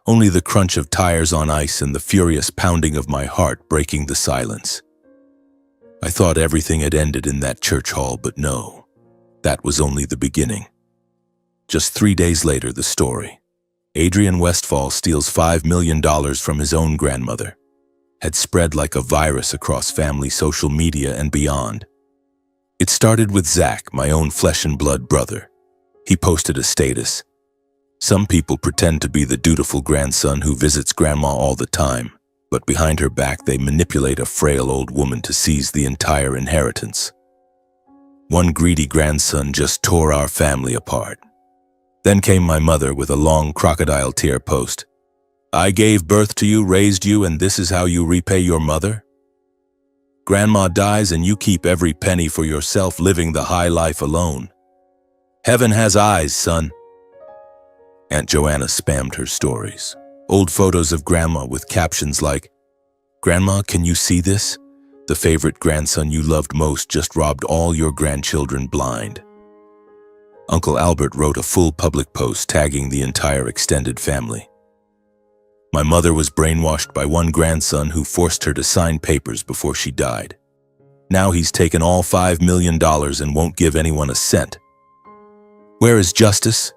[SPEAKER 1] only the crunch of tires on ice and the furious pounding of my heart breaking the silence. I thought everything had ended in that church hall, but no, that was only the beginning. Just 3 days later, the story. Adrian Westfall steals $5 million from his own grandmother. Had spread like a virus across family social media and beyond. It started with Zach, my own flesh and blood brother. He posted a status. "Some people pretend to be the dutiful grandson who visits Grandma all the time, but behind her back they manipulate a frail old woman to seize the entire inheritance. One greedy grandson just tore our family apart." Then came my mother with a long crocodile tear post. "I gave birth to you, raised you, and this is how you repay your mother? Grandma dies and you keep every penny for yourself, living the high life alone. Heaven has eyes, son." Aunt Joanna spammed her stories. Old photos of Grandma with captions like, "Grandma, can you see this? The favorite grandson you loved most just robbed all your grandchildren blind." Uncle Albert wrote a full public post tagging the entire extended family. My mother was brainwashed by one grandson who forced her to sign papers before she died. Now he's taken all $5 million and won't give anyone a cent. Where is justice?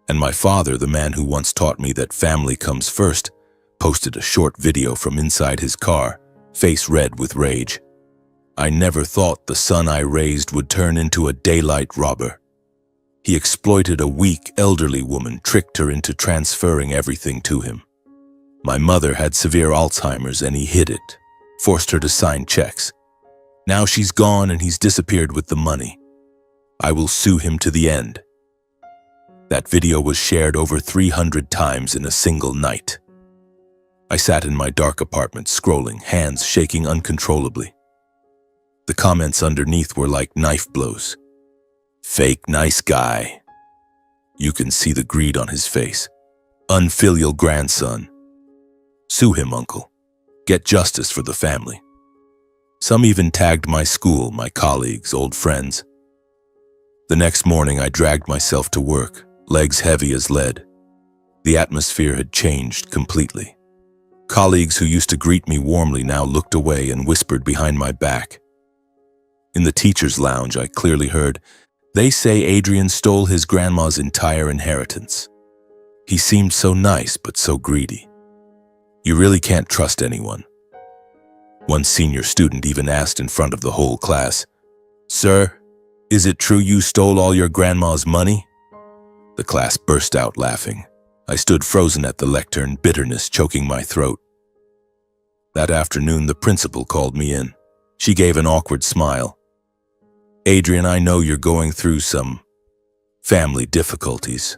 [SPEAKER 1] And my father, the man who once taught me that family comes first, posted a short video from inside his car, face red with rage. I never thought the son I raised would turn into a daylight robber. He exploited a weak, elderly woman, tricked her into transferring everything to him. My mother had severe Alzheimer's and he hid it, forced her to sign checks. Now she's gone and he's disappeared with the money. I will sue him to the end. That video was shared over 300 times in a single night. I sat in my dark apartment scrolling, hands shaking uncontrollably. The comments underneath were like knife blows. Fake nice guy. You can see the greed on his face. Unfilial grandson. Sue him, uncle. Get justice for the family. Some even tagged my school, my colleagues, old friends. The next morning I dragged myself to work, legs heavy as lead. The atmosphere had changed completely. Colleagues who used to greet me warmly now looked away and whispered behind my back. In the teacher's lounge, I clearly heard, "They say Adrian stole his grandma's entire inheritance. He seemed so nice, but so greedy. You really can't trust anyone." One senior student even asked in front of the whole class, "Sir, is it true you stole all your grandma's money?" The class burst out laughing. I stood frozen at the lectern, bitterness choking my throat. That afternoon, the principal called me in. She gave an awkward smile. "Adrian, I know you're going through some family difficulties.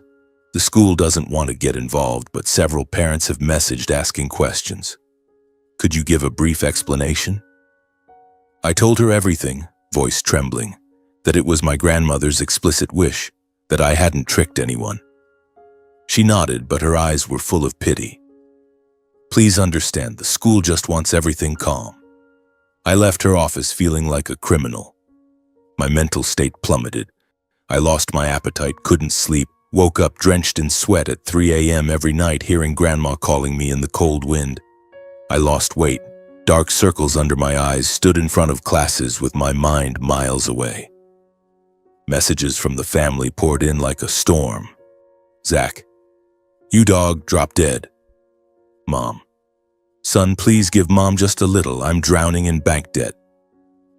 [SPEAKER 1] The school doesn't want to get involved, but several parents have messaged asking questions. Could you give a brief explanation?" I told her everything, voice trembling, that it was my grandmother's explicit wish, that I hadn't tricked anyone. She nodded, but her eyes were full of pity. "Please understand, the school just wants everything calm." I left her office feeling like a criminal. My mental state plummeted. I lost my appetite, couldn't sleep, woke up drenched in sweat at 3 a.m. every night, hearing Grandma calling me in the cold wind. I lost weight, dark circles under my eyes, stood in front of classes with my mind miles away. Messages from the family poured in like a storm. Zach, "You dog, drop dead." Mom, "Son, please give Mom just a little. I'm drowning in bank debt."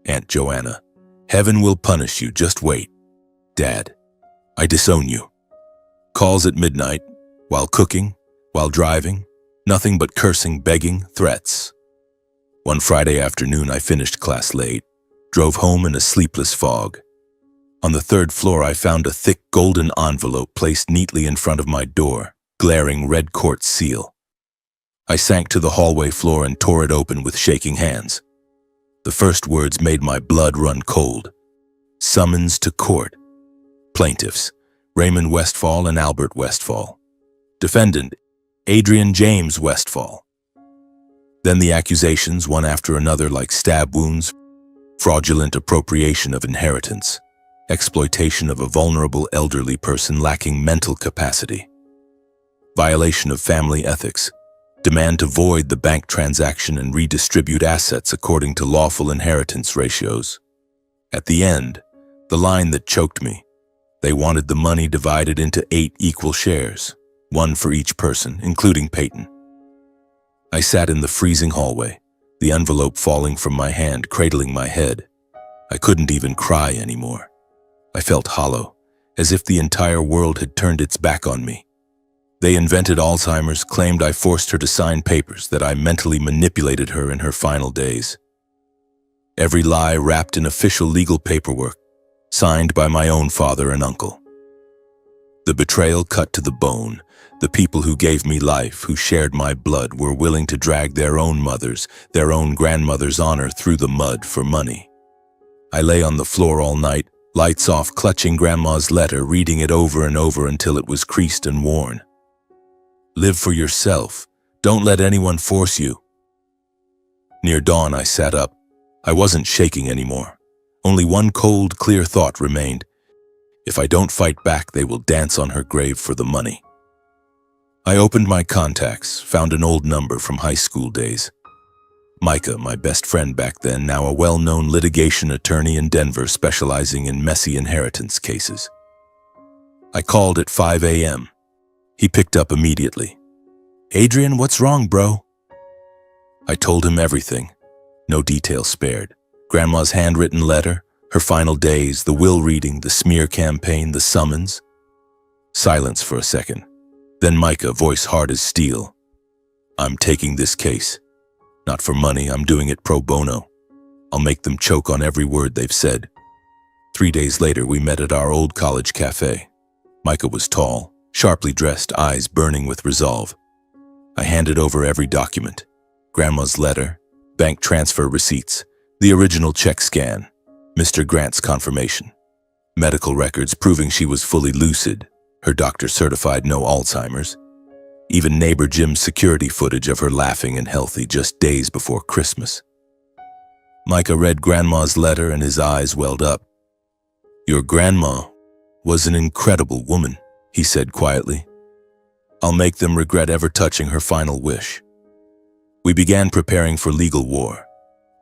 [SPEAKER 1] Aunt Joanna, "Heaven will punish you, just wait." Dad, "I disown you." Calls at midnight, while cooking, while driving, nothing but cursing, begging, threats. One Friday afternoon I finished class late, drove home in a sleepless fog. On the 3rd floor I found a thick golden envelope placed neatly in front of my door, glaring red quartz seal. I sank to the hallway floor and tore it open with shaking hands. The first words made my blood run cold. Summons to court. Plaintiffs, Raymond Westfall and Albert Westfall. Defendant, Adrian James Westfall. Then the accusations, one after another like stab wounds: fraudulent appropriation of inheritance, exploitation of a vulnerable elderly person lacking mental capacity, violation of family ethics, demand to void the bank transaction and redistribute assets according to lawful inheritance ratios. At the end, the line that choked me: they wanted the money divided into 8 equal shares, 1 for each person, including Peyton. I sat in the freezing hallway, the envelope falling from my hand, cradling my head. I couldn't even cry anymore. I felt hollow, as if the entire world had turned its back on me. They invented Alzheimer's, claimed I forced her to sign papers, that I mentally manipulated her in her final days. Every lie wrapped in official legal paperwork, signed by my own father and uncle. The betrayal cut to the bone. The people who gave me life, who shared my blood, were willing to drag their own mother's, their own grandmother's honor through the mud for money. I lay on the floor all night, lights off, clutching Grandma's letter, reading it over and over until it was creased and worn. Live for yourself. Don't let anyone force you. Near dawn, I sat up. I wasn't shaking anymore. Only one cold, clear thought remained. If I don't fight back, they will dance on her grave for the money. I opened my contacts, found an old number from high school days. Micah, my best friend back then, now a well-known litigation attorney in Denver specializing in messy inheritance cases. I called at 5 a.m. He picked up immediately. "Adrian, what's wrong, bro?" I told him everything, no detail spared. Grandma's handwritten letter, her final days, the will reading, the smear campaign, the summons. Silence for a second. Then Micah, voice hard as steel. I'm taking this case. Not for money, I'm doing it pro bono. I'll make them choke on every word they've said. 3 days later, we met at our old college cafe. Micah was tall, sharply dressed, eyes burning with resolve. I handed over every document. Grandma's letter, bank transfer receipts, the original check scan, Mr. Grant's confirmation, medical records proving she was fully lucid, her doctor certified no Alzheimer's, even neighbor Jim's security footage of her laughing and healthy just days before Christmas. Micah read Grandma's letter and his eyes welled up. Your grandma was an incredible woman, he said quietly. I'll make them regret ever touching her final wish. We began preparing for legal war.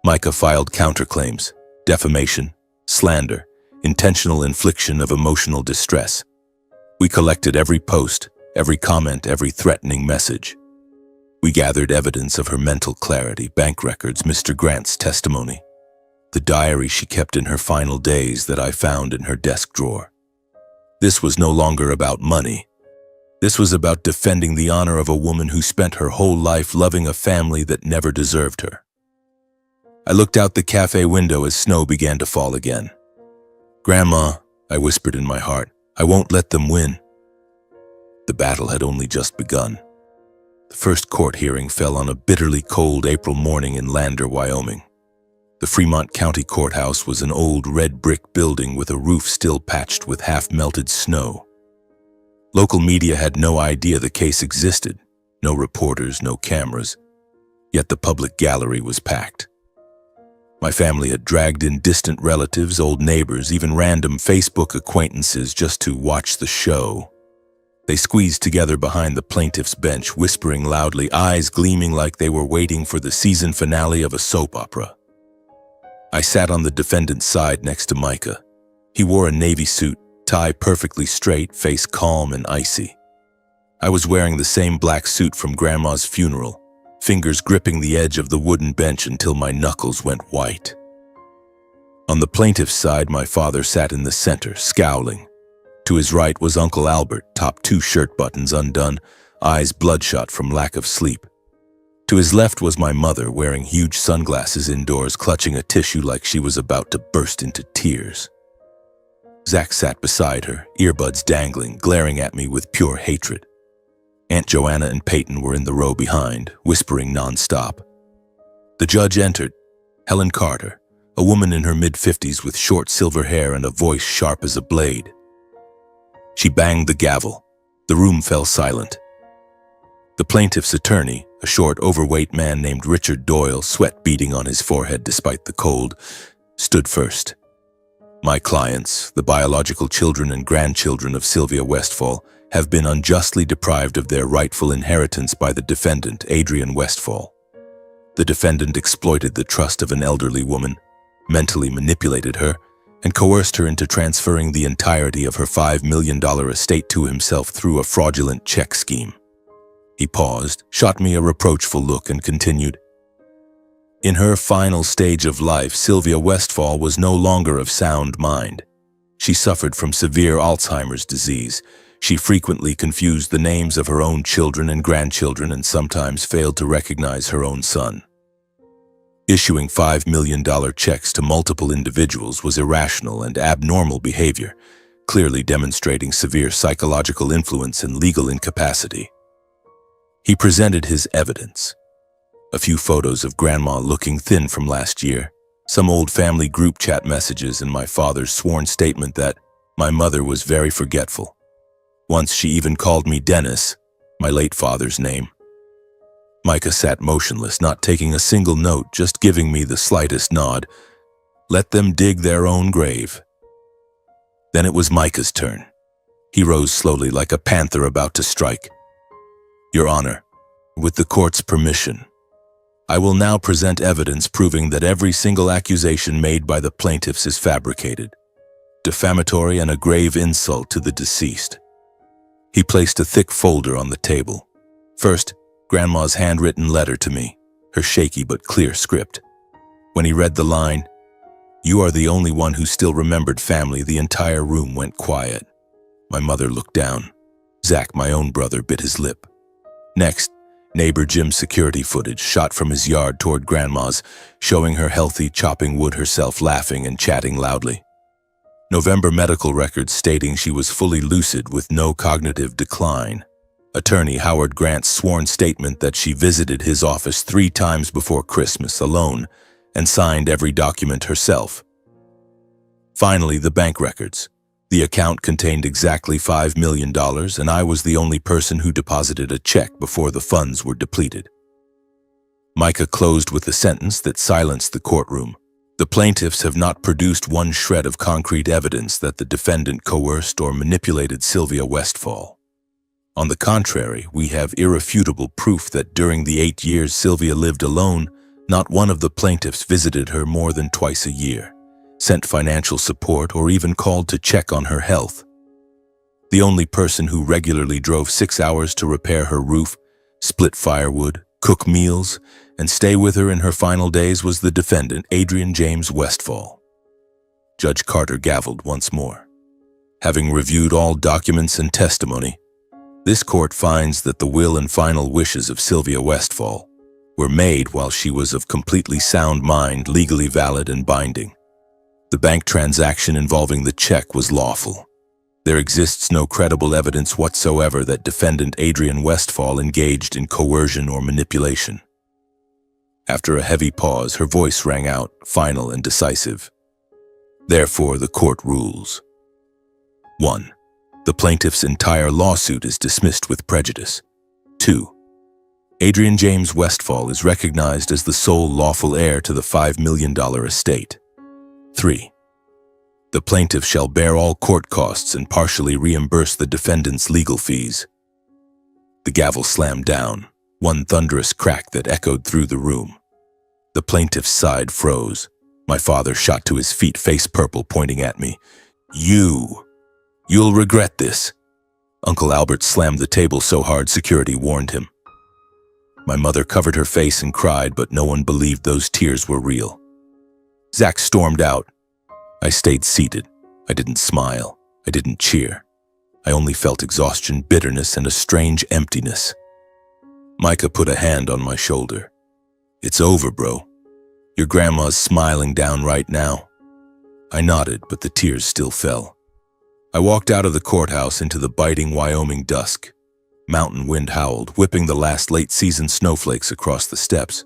[SPEAKER 1] Micah filed counterclaims, defamation, slander, intentional infliction of emotional distress. We collected every post, every comment, every threatening message. We gathered evidence of her mental clarity, bank records, Mr. Grant's testimony, the diary she kept in her final days that I found in her desk drawer. This was no longer about money. This was about defending the honor of a woman who spent her whole life loving a family that never deserved her. I looked out the cafe window as snow began to fall again. Grandma, I whispered in my heart, I won't let them win. The battle had only just begun. The first court hearing fell on a bitterly cold April morning in Lander, Wyoming. The Fremont County Courthouse was an old red brick building with a roof still patched with half-melted snow. Local media had no idea the case existed, no reporters, no cameras, yet the public gallery was packed. My family had dragged in distant relatives, old neighbors, even random Facebook acquaintances just to watch the show. They squeezed together behind the plaintiff's bench, whispering loudly, eyes gleaming like they were waiting for the season finale of a soap opera. I sat on the defendant's side next to Micah. He wore a navy suit, tie perfectly straight, face calm and icy. I was wearing the same black suit from Grandma's funeral, fingers gripping the edge of the wooden bench until my knuckles went white. On the plaintiff's side, my father sat in the center, scowling. To his right was Uncle Albert, top 2 shirt buttons undone, eyes bloodshot from lack of sleep. To his left was my mother, wearing huge sunglasses indoors, clutching a tissue like she was about to burst into tears. Zach sat beside her, earbuds dangling, glaring at me with pure hatred. Aunt Joanna and Peyton were in the row behind, whispering nonstop. The judge entered, Helen Carter, a woman in her mid-50s with short silver hair and a voice sharp as a blade. She banged the gavel. The room fell silent. The plaintiff's attorney, a short, overweight man named Richard Doyle, sweat beading on his forehead despite the cold, stood first. My clients, the biological children and grandchildren of Sylvia Westfall, have been unjustly deprived of their rightful inheritance by the defendant, Adrienne Westfall. The defendant exploited the trust of an elderly woman, mentally manipulated her, and coerced her into transferring the entirety of her $5 million estate to himself through a fraudulent check scheme. He paused, shot me a reproachful look, and continued. In her final stage of life, Sylvia Westfall was no longer of sound mind. She suffered from severe Alzheimer's disease. She frequently confused the names of her own children and grandchildren and sometimes failed to recognize her own son. Issuing $5 million checks to multiple individuals was irrational and abnormal behavior, clearly demonstrating severe psychological influence and legal incapacity. He presented his evidence. A few photos of Grandma looking thin from last year, some old family group chat messages, and my father's sworn statement that my mother was very forgetful. Once she even called me Dennis, my late father's name. Micah sat motionless, not taking a single note, just giving me the slightest nod. Let them dig their own grave. Then it was Micah's turn. He rose slowly like a panther about to strike. Your Honor, with the court's permission, I will now present evidence proving that every single accusation made by the plaintiffs is fabricated, defamatory, and a grave insult to the deceased. He placed a thick folder on the table. First, Grandma's handwritten letter to me, her shaky but clear script. When he read the line, You are the only one who still remembered family." The entire room went quiet. My mother looked down. Zach, my own brother, bit his lip. Next, neighbor Jim's security footage shot from his yard toward Grandma's, showing her healthy chopping wood herself, laughing and chatting loudly. November medical records stating she was fully lucid with no cognitive decline. Attorney Howard Grant's sworn statement that she visited his office 3 times before Christmas alone and signed every document herself. Finally, the bank records. The account contained exactly $5 million, and I was the only person who deposited a check before the funds were depleted. Micah closed with a sentence that silenced the courtroom. "The plaintiffs have not produced one shred of concrete evidence that the defendant coerced or manipulated Sylvia Westfall. On the contrary, we have irrefutable proof that during the 8 years Sylvia lived alone, not one of the plaintiffs visited her more than twice a year, sent financial support, or even called to check on her health. The only person who regularly drove 6 hours to repair her roof, split firewood, cook meals, and stay with her in her final days was the defendant, Adrian James Westfall." Judge Carter gavelled once more. "Having reviewed all documents and testimony, this court finds that the will and final wishes of Sylvia Westfall were made while she was of completely sound mind, legally valid and binding. The bank transaction involving the check was lawful. There exists no credible evidence whatsoever that defendant Adrian Westfall engaged in coercion or manipulation." After a heavy pause, her voice rang out, final and decisive. "Therefore, the court rules. 1. The plaintiff's entire lawsuit is dismissed with prejudice. 2. Adrian James Westfall is recognized as the sole lawful heir to the $5 million estate. 3. The plaintiff shall bear all court costs and partially reimburse the defendant's legal fees." The gavel slammed down, one thunderous crack that echoed through the room. The plaintiff's side froze. My father shot to his feet, face purple, pointing at me. You'll regret this." Uncle Albert slammed the table so hard security warned him. My mother covered her face and cried, but no one believed those tears were real. Zach stormed out. I stayed seated. I didn't smile. I didn't cheer. I only felt exhaustion, bitterness, and a strange emptiness. Micah put a hand on my shoulder. "It's over, bro. Your grandma's smiling down right now." I nodded, but the tears still fell. I walked out of the courthouse into the biting Wyoming dusk. Mountain wind howled, whipping the last late-season snowflakes across the steps.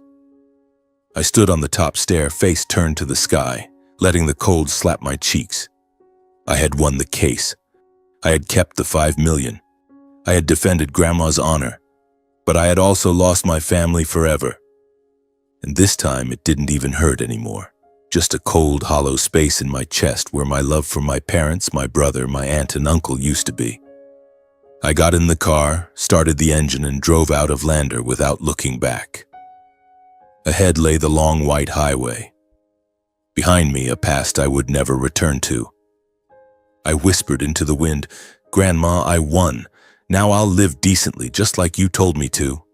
[SPEAKER 1] I stood on the top stair, face turned to the sky, letting the cold slap my cheeks. I had won the case. I had kept the $5 million. I had defended Grandma's honor. But I had also lost my family forever. And this time it didn't even hurt anymore. Just a cold, hollow space in my chest where my love for my parents, my brother, my aunt and uncle used to be. I got in the car, started the engine, and drove out of Lander without looking back. Ahead lay the long white highway. Behind me, a past I would never return to. I whispered into the wind, "Grandma, I won. Now I'll live decently, just like you told me to."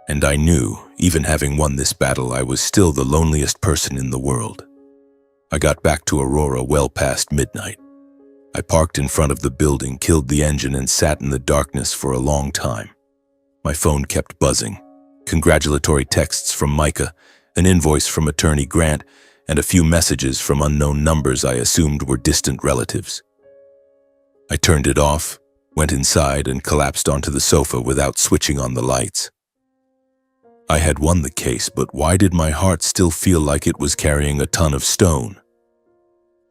[SPEAKER 1] And I knew, even having won this battle, I was still the loneliest person in the world. I got back to Aurora well past midnight. I parked in front of the building, killed the engine, and sat in the darkness for a long time. My phone kept buzzing. Congratulatory texts from Micah, an invoice from Attorney Grant, and a few messages from unknown numbers I assumed were distant relatives. I turned it off, went inside, and collapsed onto the sofa without switching on the lights. I had won the case, but why did my heart still feel like it was carrying a ton of stone?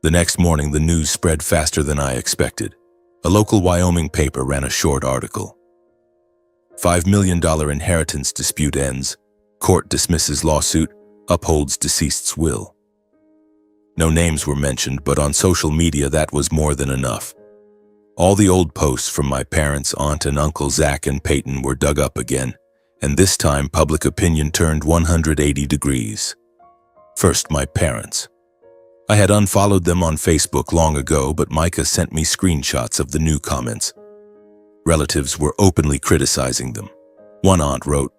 [SPEAKER 1] The next morning, the news spread faster than I expected. A local Wyoming paper ran a short article. $5 million inheritance dispute ends. Court dismisses lawsuit, upholds deceased's will. No names were mentioned, but on social media that was more than enough. All the old posts from my parents, aunt and uncle Zach and Peyton were dug up again, and this time public opinion turned 180 degrees. First, my parents. I had unfollowed them on Facebook long ago, but Micah sent me screenshots of the new comments. Relatives were openly criticizing them. One aunt wrote,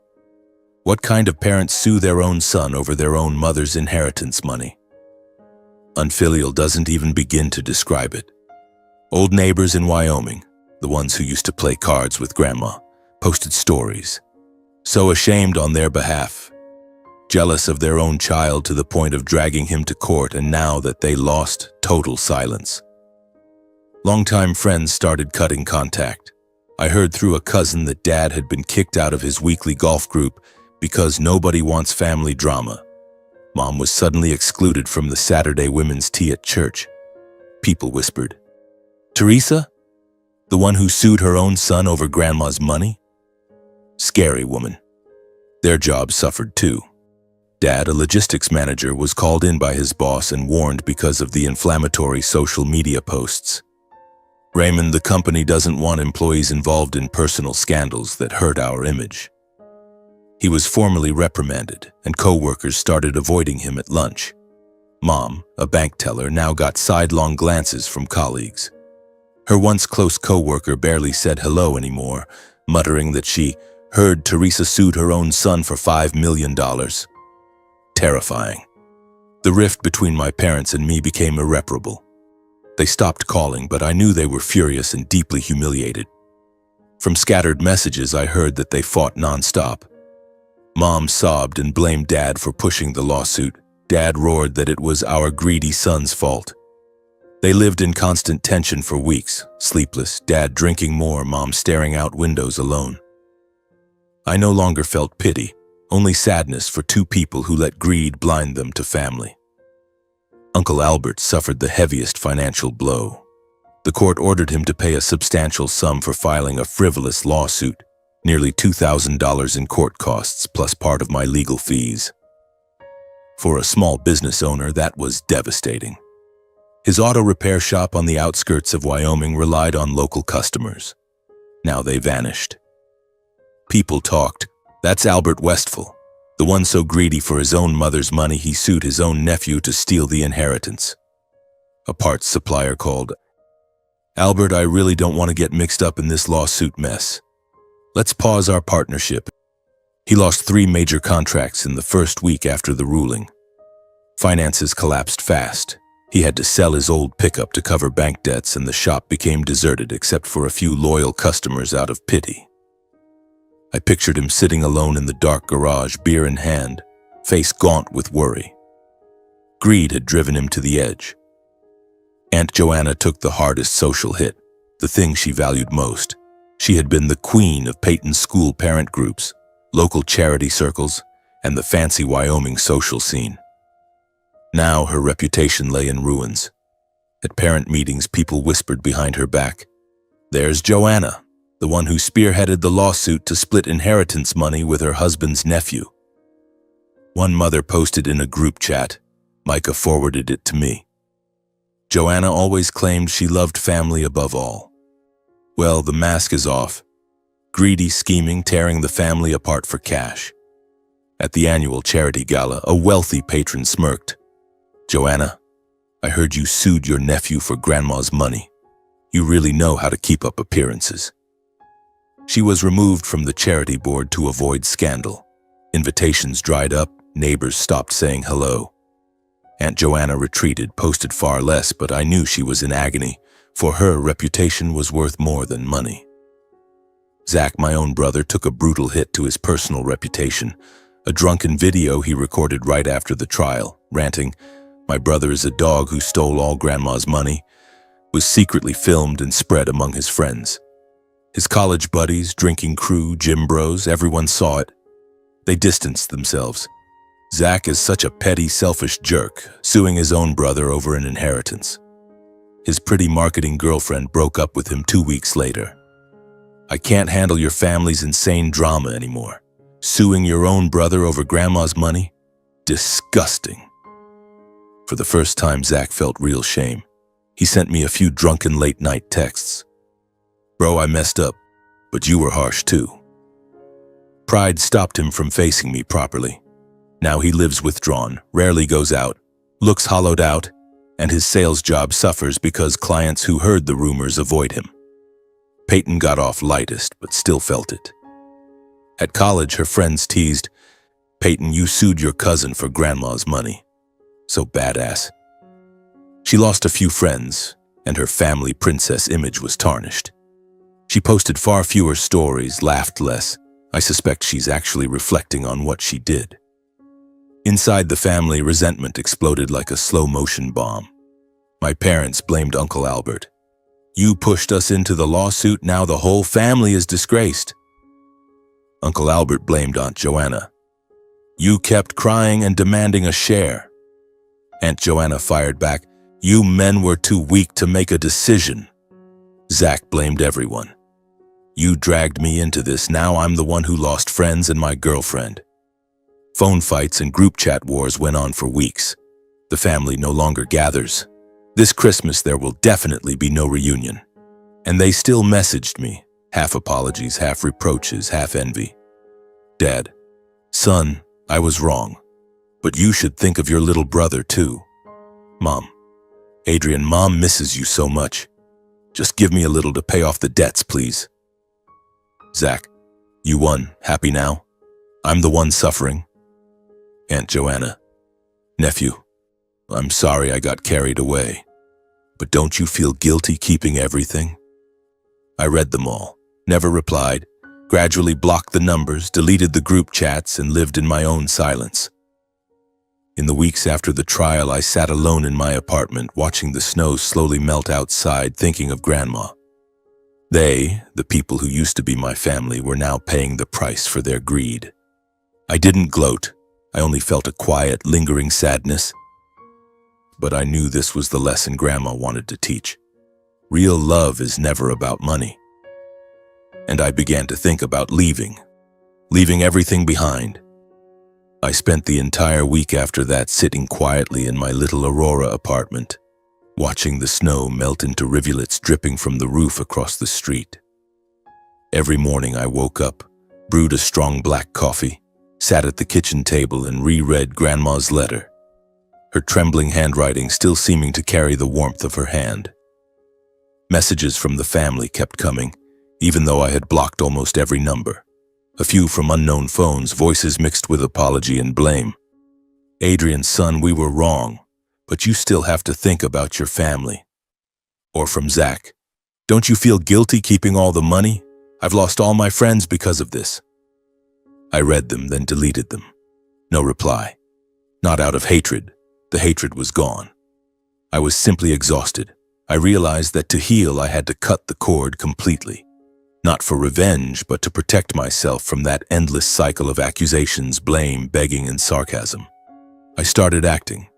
[SPEAKER 1] "What kind of parents sue their own son over their own mother's inheritance money?" Unfilial doesn't even begin to describe it. Old neighbors in Wyoming, the ones who used to play cards with Grandma, posted stories. So ashamed on their behalf, jealous of their own child to the point of dragging him to court, and now that they lost, total silence. Longtime friends started cutting contact. I heard through a cousin that Dad had been kicked out of his weekly golf group because nobody wants family drama. Mom was suddenly excluded from the Saturday women's tea at church. People whispered, "Teresa? The one who sued her own son over Grandma's money?" Scary woman. Their job suffered too. Dad, a logistics manager, was called in by his boss and warned because of the inflammatory social media posts. "Raymond, the company doesn't want employees involved in personal scandals that hurt our image." He was formally reprimanded, and co-workers started avoiding him at lunch. Mom, a bank teller, now got sidelong glances from colleagues. Her once close co-worker barely said hello anymore, muttering that she heard Teresa sued her own son for $5 million. Terrifying. The rift between my parents and me became irreparable. They stopped calling, but I knew they were furious and deeply humiliated. From scattered messages, I heard that they fought nonstop. Mom sobbed and blamed Dad for pushing the lawsuit. Dad roared that it was our greedy son's fault. They lived in constant tension for weeks, sleepless, Dad drinking more, Mom staring out windows alone. I no longer felt pity, only sadness for two people who let greed blind them to family. Uncle Albert suffered the heaviest financial blow. The court ordered him to pay a substantial sum for filing a frivolous lawsuit, nearly $2,000 in court costs plus part of my legal fees. For a small business owner, that was devastating. His auto repair shop on the outskirts of Wyoming relied on local customers. Now they vanished. People talked. That's Albert Westfall, the one so greedy for his own mother's money he sued his own nephew to steal the inheritance. A parts supplier called. "Albert, I really don't want to get mixed up in this lawsuit mess. Let's pause our partnership." He lost 3 major contracts in the first week after the ruling. Finances collapsed fast. He had to sell his old pickup to cover bank debts, and the shop became deserted except for a few loyal customers out of pity. I pictured him sitting alone in the dark garage, beer in hand, face gaunt with worry. Greed had driven him to the edge. Aunt Joanna took the hardest social hit, the thing she valued most. She had been the queen of Peyton's school parent groups, local charity circles, and the fancy Wyoming social scene. Now her reputation lay in ruins. At parent meetings, people whispered behind her back, "There's Joanna, the one who spearheaded the lawsuit to split inheritance money with her husband's nephew." One mother posted in a group chat. Micah forwarded it to me. "Joanna always claimed she loved family above all. Well, the mask is off. Greedy scheming, tearing the family apart for cash." At the annual charity gala, a wealthy patron smirked. "Joanna, I heard you sued your nephew for Grandma's money. You really know how to keep up appearances." She was removed from the charity board to avoid scandal. Invitations dried up, neighbors stopped saying hello. Aunt Joanna retreated, posted far less, but I knew she was in agony. For her, reputation was worth more than money. Zach, my own brother, took a brutal hit to his personal reputation. A drunken video he recorded right after the trial, ranting, "My brother is a dog who stole all Grandma's money," was secretly filmed and spread among his friends. His college buddies, drinking crew, gym bros, everyone saw it. They distanced themselves. Zach is such a petty, selfish jerk, suing his own brother over an inheritance. His pretty marketing girlfriend broke up with him 2 weeks later. "I can't handle your family's insane drama anymore. Suing your own brother over Grandma's money? Disgusting." For the first time, Zach felt real shame. He sent me a few drunken late-night texts. "Bro, I messed up, but you were harsh too." Pride stopped him from facing me properly. Now he lives withdrawn, rarely goes out, looks hollowed out, and his sales job suffers because clients who heard the rumors avoid him. Peyton got off lightest, but still felt it. At college, her friends teased, "Peyton, you sued your cousin for Grandma's money. So badass." She lost a few friends, and her family princess image was tarnished. She posted far fewer stories, laughed less. I suspect she's actually reflecting on what she did. Inside the family, resentment exploded like a slow-motion bomb. My parents blamed Uncle Albert. "You pushed us into the lawsuit, now the whole family is disgraced." Uncle Albert blamed Aunt Joanna. "You kept crying and demanding a share." Aunt Joanna fired back, "You men were too weak to make a decision." Zach blamed everyone. "You dragged me into this, now I'm the one who lost friends and my girlfriend." Phone fights and group chat wars went on for weeks. The family no longer gathers. This Christmas there will definitely be no reunion. And they still messaged me, half apologies, half reproaches, half envy. "Dad, son, I was wrong, but you should think of your little brother too." "Mom, Adrian, Mom misses you so much. Just give me a little to pay off the debts, please." "Zach, you won. Happy now? I'm the one suffering." Aunt Joanna, "Nephew, I'm sorry I got carried away, but don't you feel guilty keeping everything?" I read them all, never replied, gradually blocked the numbers, deleted the group chats, and lived in my own silence. In the weeks after the trial, I sat alone in my apartment, watching the snow slowly melt outside, thinking of Grandma. They, the people who used to be my family, were now paying the price for their greed. I didn't gloat. I only felt a quiet, lingering sadness. But I knew this was the lesson Grandma wanted to teach. Real love is never about money. And I began to think about leaving everything behind. I spent the entire week after that sitting quietly in my little Aurora apartment, watching the snow melt into rivulets dripping from the roof across the street. Every morning I woke up, brewed a strong black coffee, sat at the kitchen table and reread Grandma's letter, her trembling handwriting still seeming to carry the warmth of her hand. Messages from the family kept coming, even though I had blocked almost every number. A few from unknown phones, voices mixed with apology and blame. "Adrian, son, we were wrong, but you still have to think about your family." Or from Zach, "Don't you feel guilty keeping all the money? I've lost all my friends because of this." I read them, then deleted them. No reply. Not out of hatred. The hatred was gone. I was simply exhausted. I realized that to heal, I had to cut the cord completely. Not for revenge, but to protect myself from that endless cycle of accusations, blame, begging, and sarcasm. I started acting.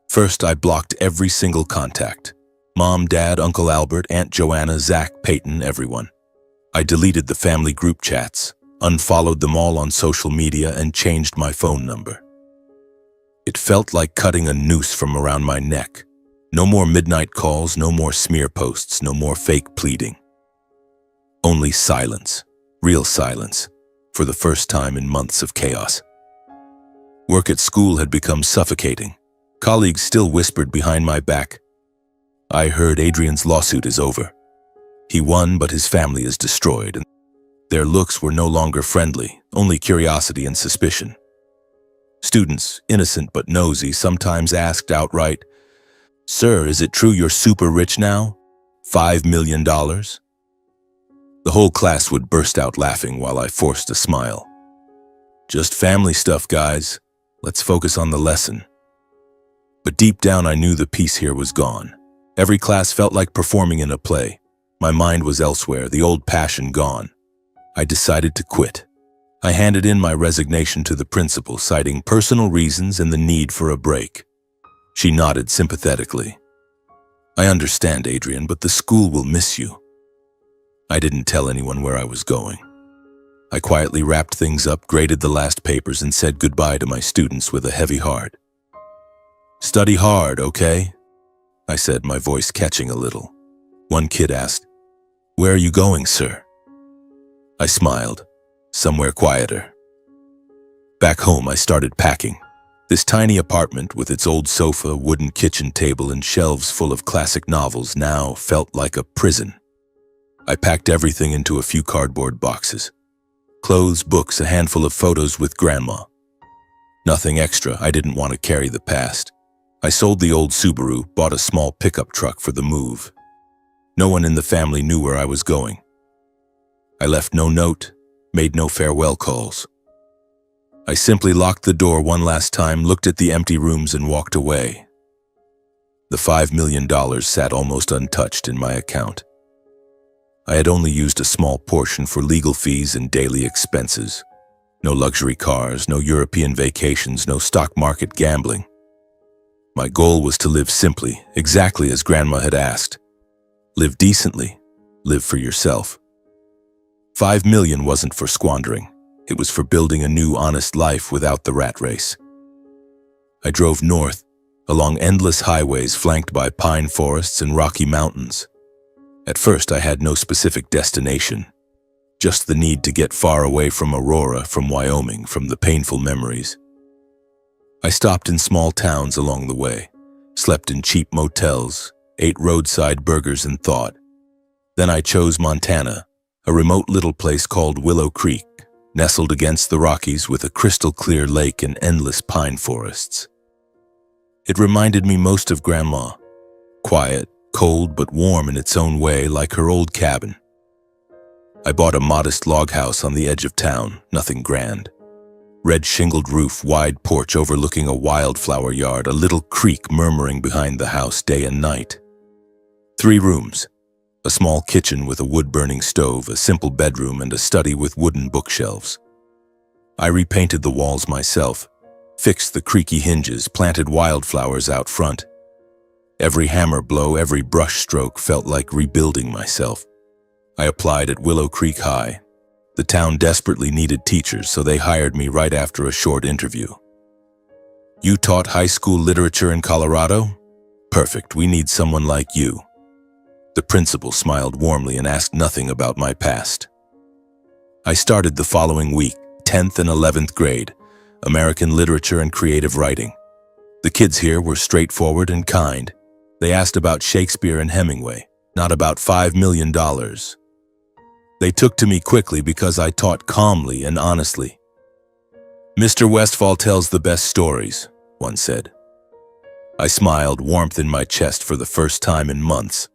[SPEAKER 1] First, I blocked every single contact. Mom, Dad, Uncle Albert, Aunt Joanna, Zach, Peyton, everyone. I deleted the family group chats, unfollowed them all on social media, and changed my phone number. It felt like cutting a noose from around my neck. No more midnight calls, no more smear posts, no more fake pleading. Only silence, real silence, for the first time in months of chaos. Work at school had become suffocating. Colleagues still whispered behind my back, "I heard Adrian's lawsuit is over. He won, but his family is destroyed." And their looks were no longer friendly, only curiosity and suspicion. Students, innocent but nosy, sometimes asked outright, "Sir, is it true you're super rich now? $5 million?" The whole class would burst out laughing while I forced a smile. "Just family stuff, guys. Let's focus on the lesson." But deep down I knew the peace here was gone. Every class felt like performing in a play. My mind was elsewhere, the old passion gone. I decided to quit. I handed in my resignation to the principal, citing personal reasons and the need for a break. She nodded sympathetically. "I understand, Adrian, but the school will miss you." I didn't tell anyone where I was going. I quietly wrapped things up, graded the last papers, and said goodbye to my students with a heavy heart. "Study hard, okay?" I said, my voice catching a little. One kid asked, "Where are you going, sir?" I smiled. Somewhere quieter. Back home, I started packing. This tiny apartment with its old sofa, wooden kitchen table, and shelves full of classic novels now felt like a prison. I packed everything into a few cardboard boxes. Clothes, books, a handful of photos with Grandma. Nothing extra. I didn't want to carry the past. I sold the old Subaru, bought a small pickup truck for the move. No one in the family knew where I was going. I left no note, made no farewell calls. I simply locked the door one last time, looked at the empty rooms, and walked away. The $5 million sat almost untouched in my account. I had only used a small portion for legal fees and daily expenses. No luxury cars, no European vacations, no stock market gambling. My goal was to live simply, exactly as Grandma had asked. Live decently, live for yourself. $5 million wasn't for squandering. It was for building a new, honest life without the rat race. I drove north, along endless highways flanked by pine forests and rocky mountains. At first, I had no specific destination, just the need to get far away from Aurora, from Wyoming, from the painful memories. I stopped in small towns along the way, slept in cheap motels, ate roadside burgers, and thought. Then I chose Montana, a remote little place called Willow Creek, nestled against the Rockies with a crystal-clear lake and endless pine forests. It reminded me most of Grandma, quiet, cold but warm in its own way, like her old cabin. I bought a modest log house on the edge of town, nothing grand. Red shingled roof, wide porch overlooking a wildflower yard, a little creek murmuring behind the house day and night. 3 rooms, a small kitchen with a wood-burning stove, a simple bedroom, and a study with wooden bookshelves. I repainted the walls myself, fixed the creaky hinges, planted wildflowers out front. Every hammer blow, every brush stroke felt like rebuilding myself. I applied at Willow Creek High. The town desperately needed teachers, so they hired me right after a short interview. "You taught high school literature in Colorado? Perfect, we need someone like you." The principal smiled warmly and asked nothing about my past. I started the following week, 10th and 11th grade, American literature and creative writing. The kids here were straightforward and kind. They asked about Shakespeare and Hemingway, not about $5 million. They took to me quickly because I taught calmly and honestly. "Mr. Westfall tells the best stories," one said. I smiled, warmth in my chest for the first time in months.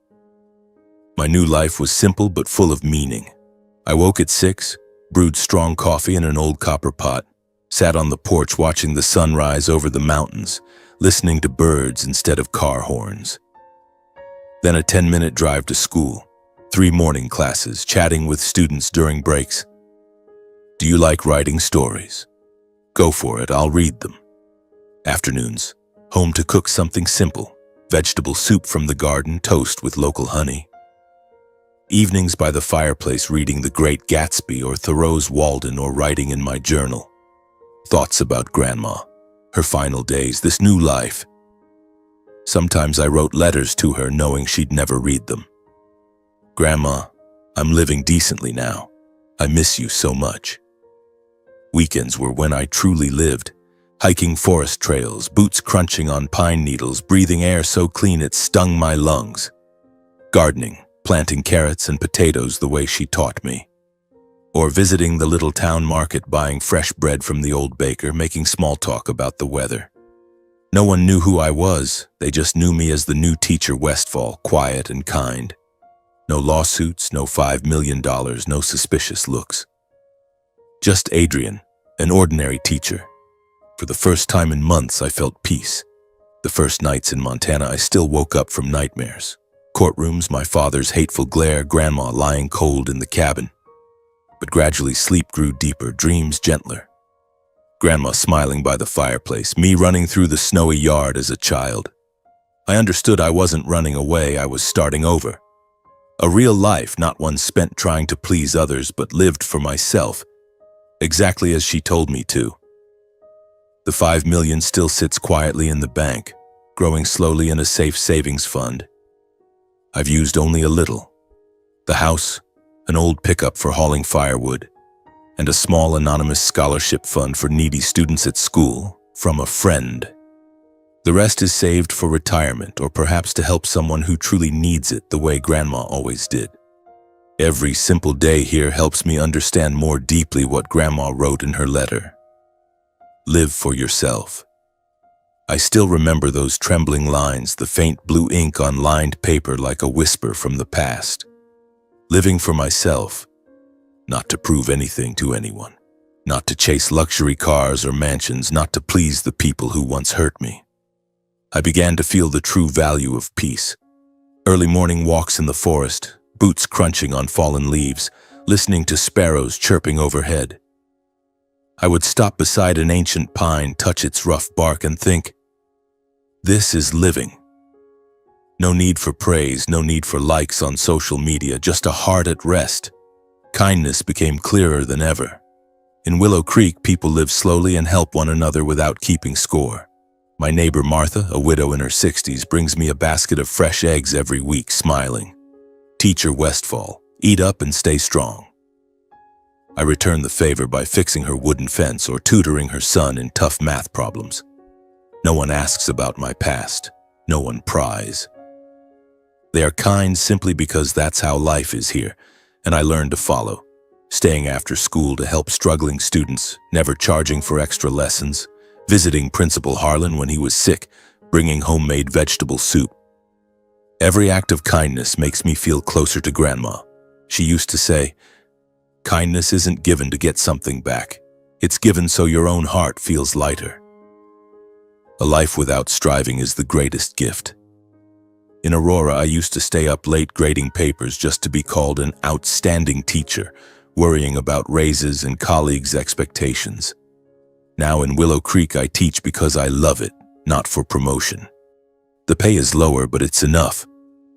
[SPEAKER 1] My new life was simple but full of meaning. I woke at 6, brewed strong coffee in an old copper pot, sat on the porch watching the sun rise over the mountains, listening to birds instead of car horns. Then a 10-minute drive to school, 3 morning classes, chatting with students during breaks. "Do you like writing stories? Go for it, I'll read them." Afternoons, home to cook something simple, vegetable soup from the garden, toast with local honey. Evenings by the fireplace reading The Great Gatsby or Thoreau's Walden, or writing in my journal. Thoughts about Grandma, her final days, this new life. Sometimes I wrote letters to her knowing she'd never read them. "Grandma, I'm living decently now. I miss you so much." Weekends were when I truly lived, hiking forest trails, boots crunching on pine needles, breathing air so clean it stung my lungs. Gardening, planting carrots and potatoes the way she taught me. Or visiting the little town market, buying fresh bread from the old baker, making small talk about the weather. No one knew who I was, they just knew me as the new teacher Westfall, quiet and kind. No lawsuits, no $5 million, no suspicious looks. Just Adrian, an ordinary teacher. For the first time in months, I felt peace. The first nights in Montana, I still woke up from nightmares. Courtrooms, my father's hateful glare, Grandma lying cold in the cabin. But gradually sleep grew deeper, dreams gentler. Grandma smiling by the fireplace, me running through the snowy yard as a child. I understood I wasn't running away, I was starting over. A real life, not one spent trying to please others, but lived for myself, exactly as she told me to. The $5 million still sits quietly in the bank, growing slowly in a safe savings fund. I've used only a little. The house, an old pickup for hauling firewood, and a small anonymous scholarship fund for needy students at school from a friend. The rest is saved for retirement, or perhaps to help someone who truly needs it, the way Grandma always did. Every simple day here helps me understand more deeply what Grandma wrote in her letter. Live for yourself. I still remember those trembling lines, the faint blue ink on lined paper like a whisper from the past. Living for myself, not to prove anything to anyone, not to chase luxury cars or mansions, not to please the people who once hurt me. I began to feel the true value of peace. Early morning walks in the forest, boots crunching on fallen leaves, listening to sparrows chirping overhead. I would stop beside an ancient pine, touch its rough bark, and think, this is living. No need for praise, no need for likes on social media, just a heart at rest. Kindness became clearer than ever. In Willow Creek, people live slowly and help one another without keeping score. My neighbor Martha, a widow in her 60s, brings me a basket of fresh eggs every week, smiling. Teacher Westfall, eat up and stay strong. I return the favor by fixing her wooden fence or tutoring her son in tough math problems. No one asks about my past. No one pries. They are kind simply because that's how life is here, and I learned to follow, staying after school to help struggling students, never charging for extra lessons, visiting Principal Harlan when he was sick, bringing homemade vegetable soup. Every act of kindness makes me feel closer to Grandma. She used to say, kindness isn't given to get something back. It's given so your own heart feels lighter. A life without striving is the greatest gift. In Aurora, I used to stay up late grading papers just to be called an outstanding teacher, worrying about raises and colleagues' expectations. Now in Willow Creek, I teach because I love it, not for promotion. The pay is lower, but it's enough.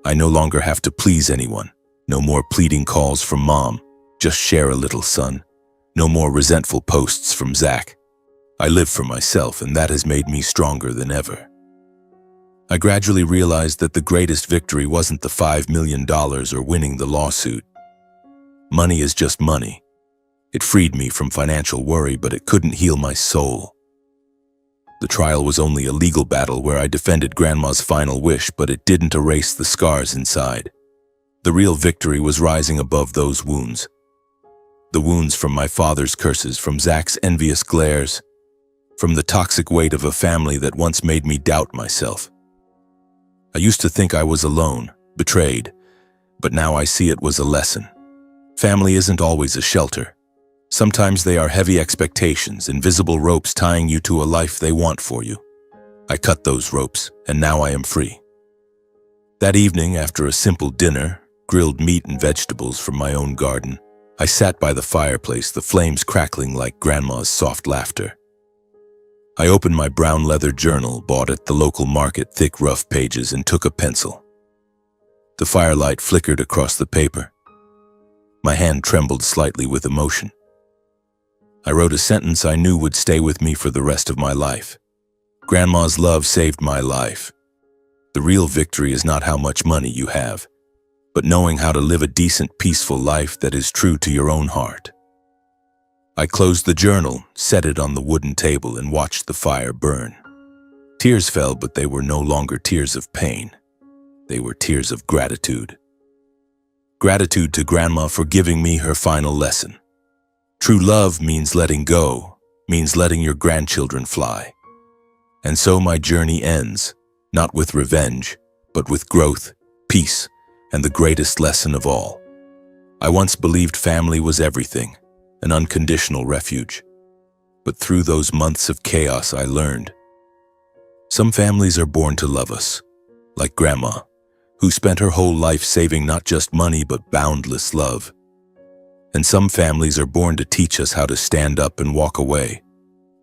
[SPEAKER 1] I no longer have to please anyone. No more pleading calls from Mom. Just share a little, son. No more resentful posts from Zach. I live for myself, and that has made me stronger than ever. I gradually realized that the greatest victory wasn't the $5 million or winning the lawsuit. Money is just money. It freed me from financial worry, but it couldn't heal my soul. The trial was only a legal battle where I defended Grandma's final wish, but it didn't erase the scars inside. The real victory was rising above those wounds. The wounds from my father's curses, from Zach's envious glares, from the toxic weight of a family that once made me doubt myself. I used to think I was alone, betrayed, but now I see it was a lesson. Family isn't always a shelter. Sometimes they are heavy expectations, invisible ropes tying you to a life they want for you. I cut those ropes, and now I am free. That evening, after a simple dinner, grilled meat and vegetables from my own garden, I sat by the fireplace, the flames crackling like Grandma's soft laughter. I opened my brown leather journal, bought at the local market, thick, rough pages, and took a pencil. The firelight flickered across the paper. My hand trembled slightly with emotion. I wrote a sentence I knew would stay with me for the rest of my life. Grandma's love saved my life. The real victory is not how much money you have, but knowing how to live a decent, peaceful life that is true to your own heart. I closed the journal, set it on the wooden table, and watched the fire burn. Tears fell, but they were no longer tears of pain. They were tears of gratitude. Gratitude to Grandma for giving me her final lesson. True love means letting go, means letting your grandchildren fly. And so my journey ends, not with revenge, but with growth, peace, and the greatest lesson of all. I once believed family was everything, an unconditional refuge. But through those months of chaos, I learned. Some families are born to love us, like Grandma, who spent her whole life saving not just money but boundless love. And some families are born to teach us how to stand up and walk away,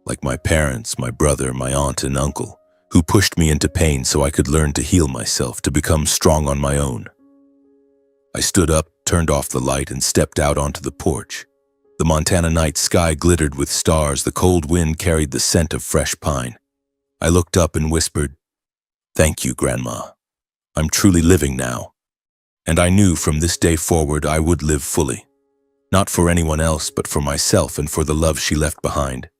[SPEAKER 1] like my parents, my brother, my aunt and uncle, who pushed me into pain so I could learn to heal myself, to become strong on my own. I stood up, turned off the light, and stepped out onto the porch. The Montana night sky glittered with stars, the cold wind carried the scent of fresh pine. I looked up and whispered, "Thank you, Grandma. I'm truly living now." And I knew from this day forward I would live fully. Not for anyone else, but for myself and for the love she left behind.